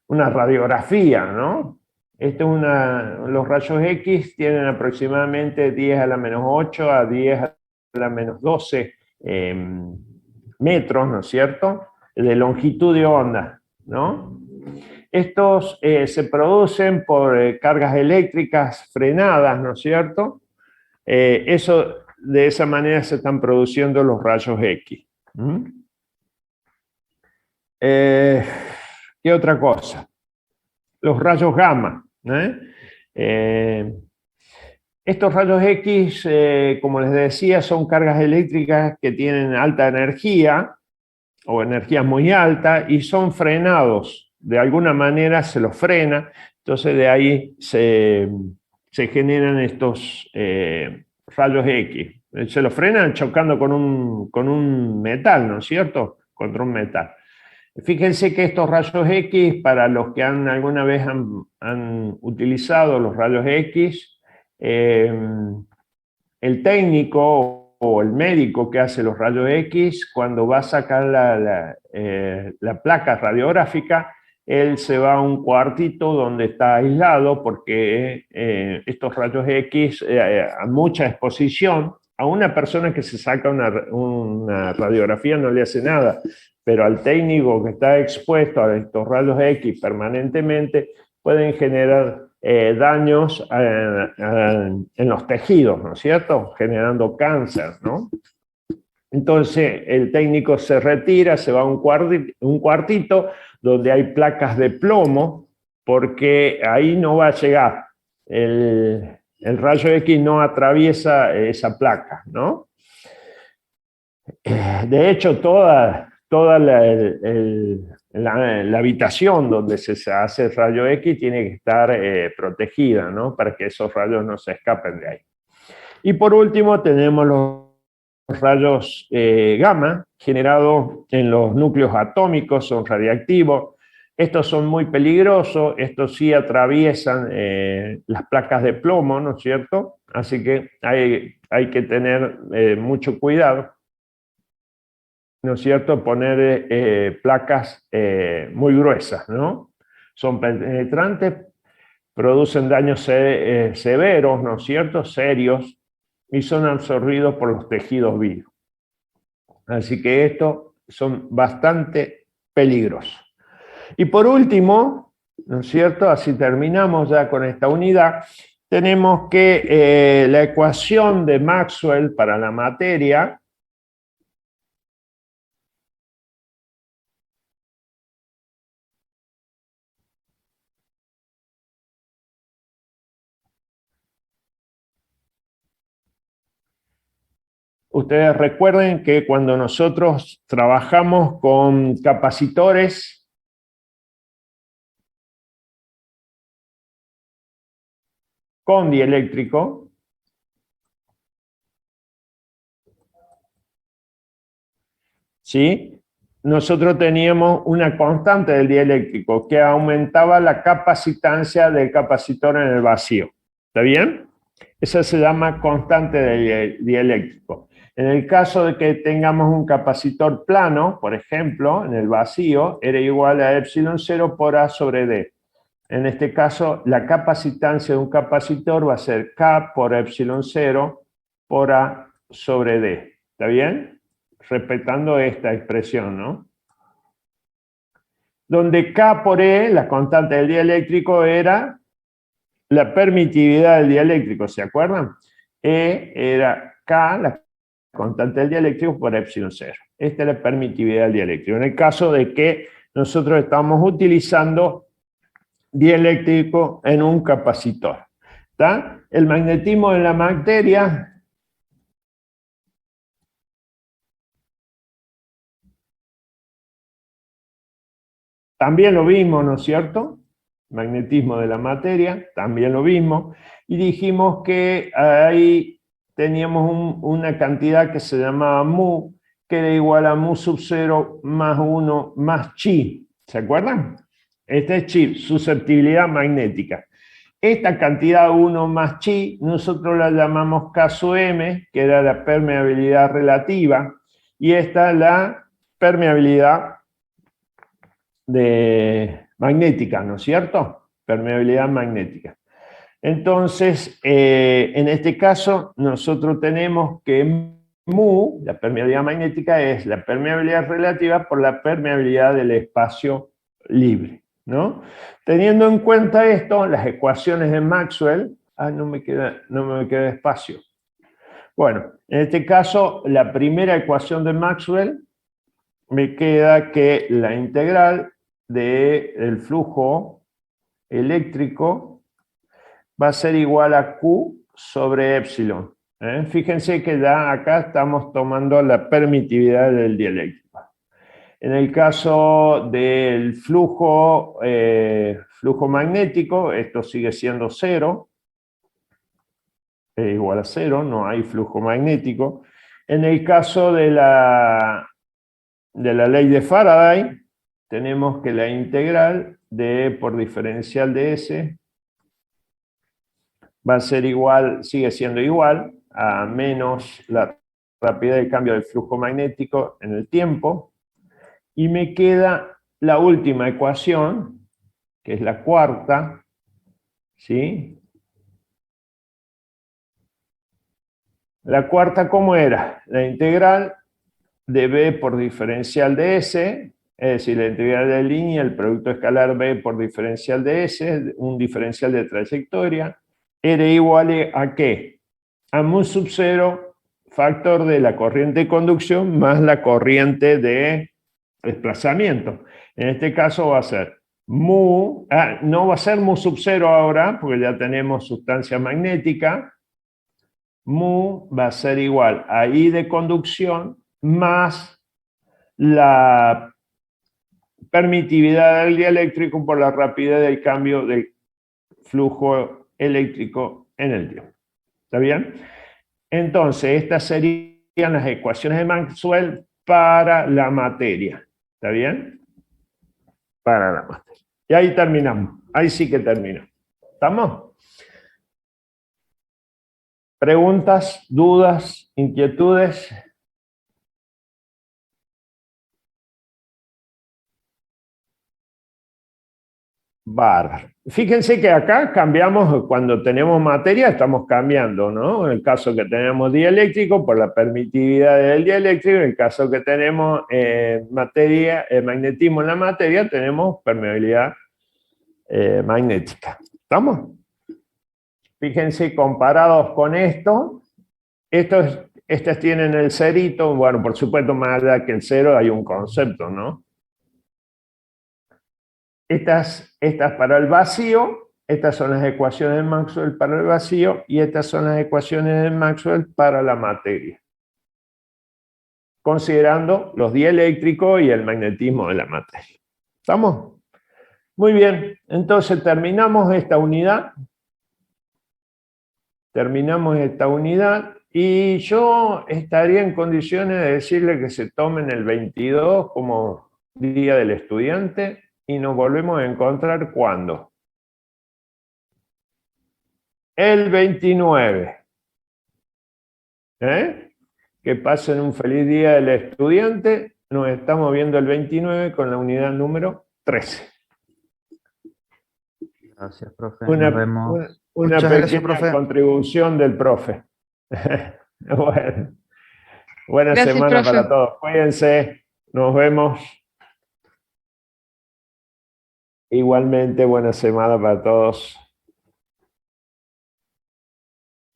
una radiografía, ¿no? Los rayos X tienen aproximadamente 10 a la menos 8 a 10 a la menos 12 metros, ¿no es cierto?, de longitud de onda, ¿no? Estos se producen por cargas eléctricas frenadas, ¿no es cierto? De esa manera se están produciendo los rayos X. ¿Qué otra cosa? Los rayos gamma. Estos rayos X, como les decía, son cargas eléctricas que tienen alta energía o energía muy alta y son frenados. De alguna manera se los frena, entonces de ahí se generan estos rayos X. Se los frenan chocando con un metal, ¿no es cierto? Contra un metal. Fíjense que estos rayos X, para los que alguna vez han utilizado los rayos X, el técnico o el médico que hace los rayos X, cuando va a sacar la placa radiográfica, él se va a un cuartito donde está aislado porque estos rayos X a mucha exposición, a una persona que se saca una radiografía no le hace nada, pero al técnico que está expuesto a estos rayos X permanentemente pueden generar daños en los tejidos, ¿no es cierto?, generando cáncer, ¿no? Entonces el técnico se retira, se va a un cuartito donde hay placas de plomo, porque ahí no va a llegar. El rayo X no atraviesa esa placa, ¿no? De hecho, toda la habitación donde se hace el rayo X tiene que estar protegida, ¿no?, para que esos rayos no se escapen de ahí. Y por último tenemos los rayos gamma, generados en los núcleos atómicos, son radiactivos. Estos son muy peligrosos, estos sí atraviesan las placas de plomo, ¿no es cierto? Así que hay que tener mucho cuidado, ¿no es cierto?, poner placas muy gruesas, ¿no? Son penetrantes, producen daños severos, ¿no es cierto?, serios, y son absorbidos por los tejidos vivos. Así que estos son bastante peligrosos. Y por último, ¿no es cierto?, así terminamos ya con esta unidad, tenemos que la ecuación de Maxwell para la materia ustedes recuerden que cuando nosotros trabajamos con capacitores, con dieléctrico, ¿sí?, nosotros teníamos una constante del dieléctrico que aumentaba la capacitancia del capacitor en el vacío. ¿Está bien? Esa se llama constante del dieléctrico. En el caso de que tengamos un capacitor plano, por ejemplo, en el vacío, era igual a epsilon 0 por A sobre D. En este caso, la capacitancia de un capacitor va a ser K por epsilon 0 por A sobre D. ¿Está bien? Respetando esta expresión, ¿no? Donde K por E, la constante del dieléctrico, era la permitividad del dieléctrico, ¿se acuerdan? E era K, la constante del dieléctrico, por epsilon 0. Esta es la permitividad del dieléctrico. En el caso de que nosotros estamos utilizando dieléctrico en un capacitor. ¿Está? El magnetismo de la materia también lo vimos, ¿no es cierto? Magnetismo de la materia, también lo vimos. Y dijimos que ahí teníamos una cantidad que se llamaba mu, que era igual a mu sub 0 más 1 más chi. ¿Se acuerdan? Este es chi, susceptibilidad magnética. Esta cantidad 1 más chi, nosotros la llamamos K sub m, que era la permeabilidad relativa, y esta la permeabilidad de magnética, ¿no es cierto? Permeabilidad magnética. Entonces, en este caso, nosotros tenemos que mu, la permeabilidad magnética, es la permeabilidad relativa por la permeabilidad del espacio libre, ¿no? Teniendo en cuenta esto, las ecuaciones de Maxwell, no me queda espacio. Bueno, en este caso, la primera ecuación de Maxwell me queda que la integral del flujo eléctrico va a ser igual a Q sobre epsilon. Fíjense que ya acá estamos tomando la permitividad del dieléctrico. En el caso del flujo magnético, esto sigue siendo cero, es igual a cero, no hay flujo magnético. En el caso de la ley de Faraday, tenemos que la integral de por diferencial de S va a ser igual, sigue siendo igual a menos la rapidez de cambio del flujo magnético en el tiempo, y me queda la última ecuación, que es la cuarta, ¿sí? La cuarta, ¿cómo era? La integral de B por diferencial de S, es decir, la integral de línea, el producto escalar B por diferencial de S, un diferencial de trayectoria, era igual a ¿qué? A mu sub 0, factor de la corriente de conducción más la corriente de desplazamiento. En este caso va a ser mu, no va a ser mu sub 0 ahora, porque ya tenemos sustancia magnética. Mu va a ser igual a I de conducción más la permitividad del dieléctrico por la rapidez del cambio del flujo eléctrico en el tiempo. ¿Está bien? Entonces, estas serían las ecuaciones de Maxwell para la materia. ¿Está bien? Para la materia. Y ahí terminamos. Ahí sí que terminamos. ¿Estamos? ¿Preguntas, dudas, inquietudes? Bárbaro. Fíjense que acá cambiamos, cuando tenemos materia estamos cambiando, ¿no? En el caso que tenemos dieléctrico, por la permitividad del dieléctrico; en el caso que tenemos magnetismo en la materia, tenemos permeabilidad magnética. ¿Estamos? Fíjense, comparados con esto, estas tienen el cerito. Bueno, por supuesto, más allá que el cero hay un concepto, ¿no? Estas para el vacío, estas son las ecuaciones de Maxwell para el vacío, y estas son las ecuaciones de Maxwell para la materia, considerando los dieléctricos y el magnetismo de la materia. ¿Estamos? Muy bien, entonces terminamos esta unidad. Y yo estaría en condiciones de decirle que se tomen el 22 como Día del Estudiante, y nos volvemos a encontrar ¿cuándo? El 29. Que pasen un feliz Día del Estudiante. Nos estamos viendo el 29 con la unidad número 13. Gracias, profe. Una Nos vemos. una Muchas gracias, pequeña profe. contribución del profe. Bueno, buena Gracias, semana profe. para todos. Cuídense. Nos vemos. Igualmente, buena semana para todos.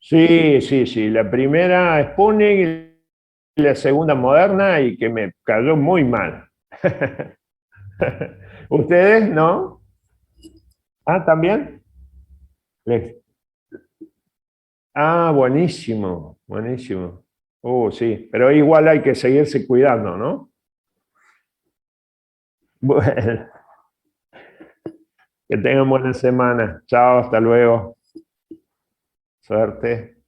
Sí. La primera Sputnik y la segunda Moderna, y que me cayó muy mal. ¿Ustedes no? ¿También? Buenísimo. Sí, pero igual hay que seguirse cuidando, ¿no? Bueno, que tengan buena semana. Chao, hasta luego. Suerte.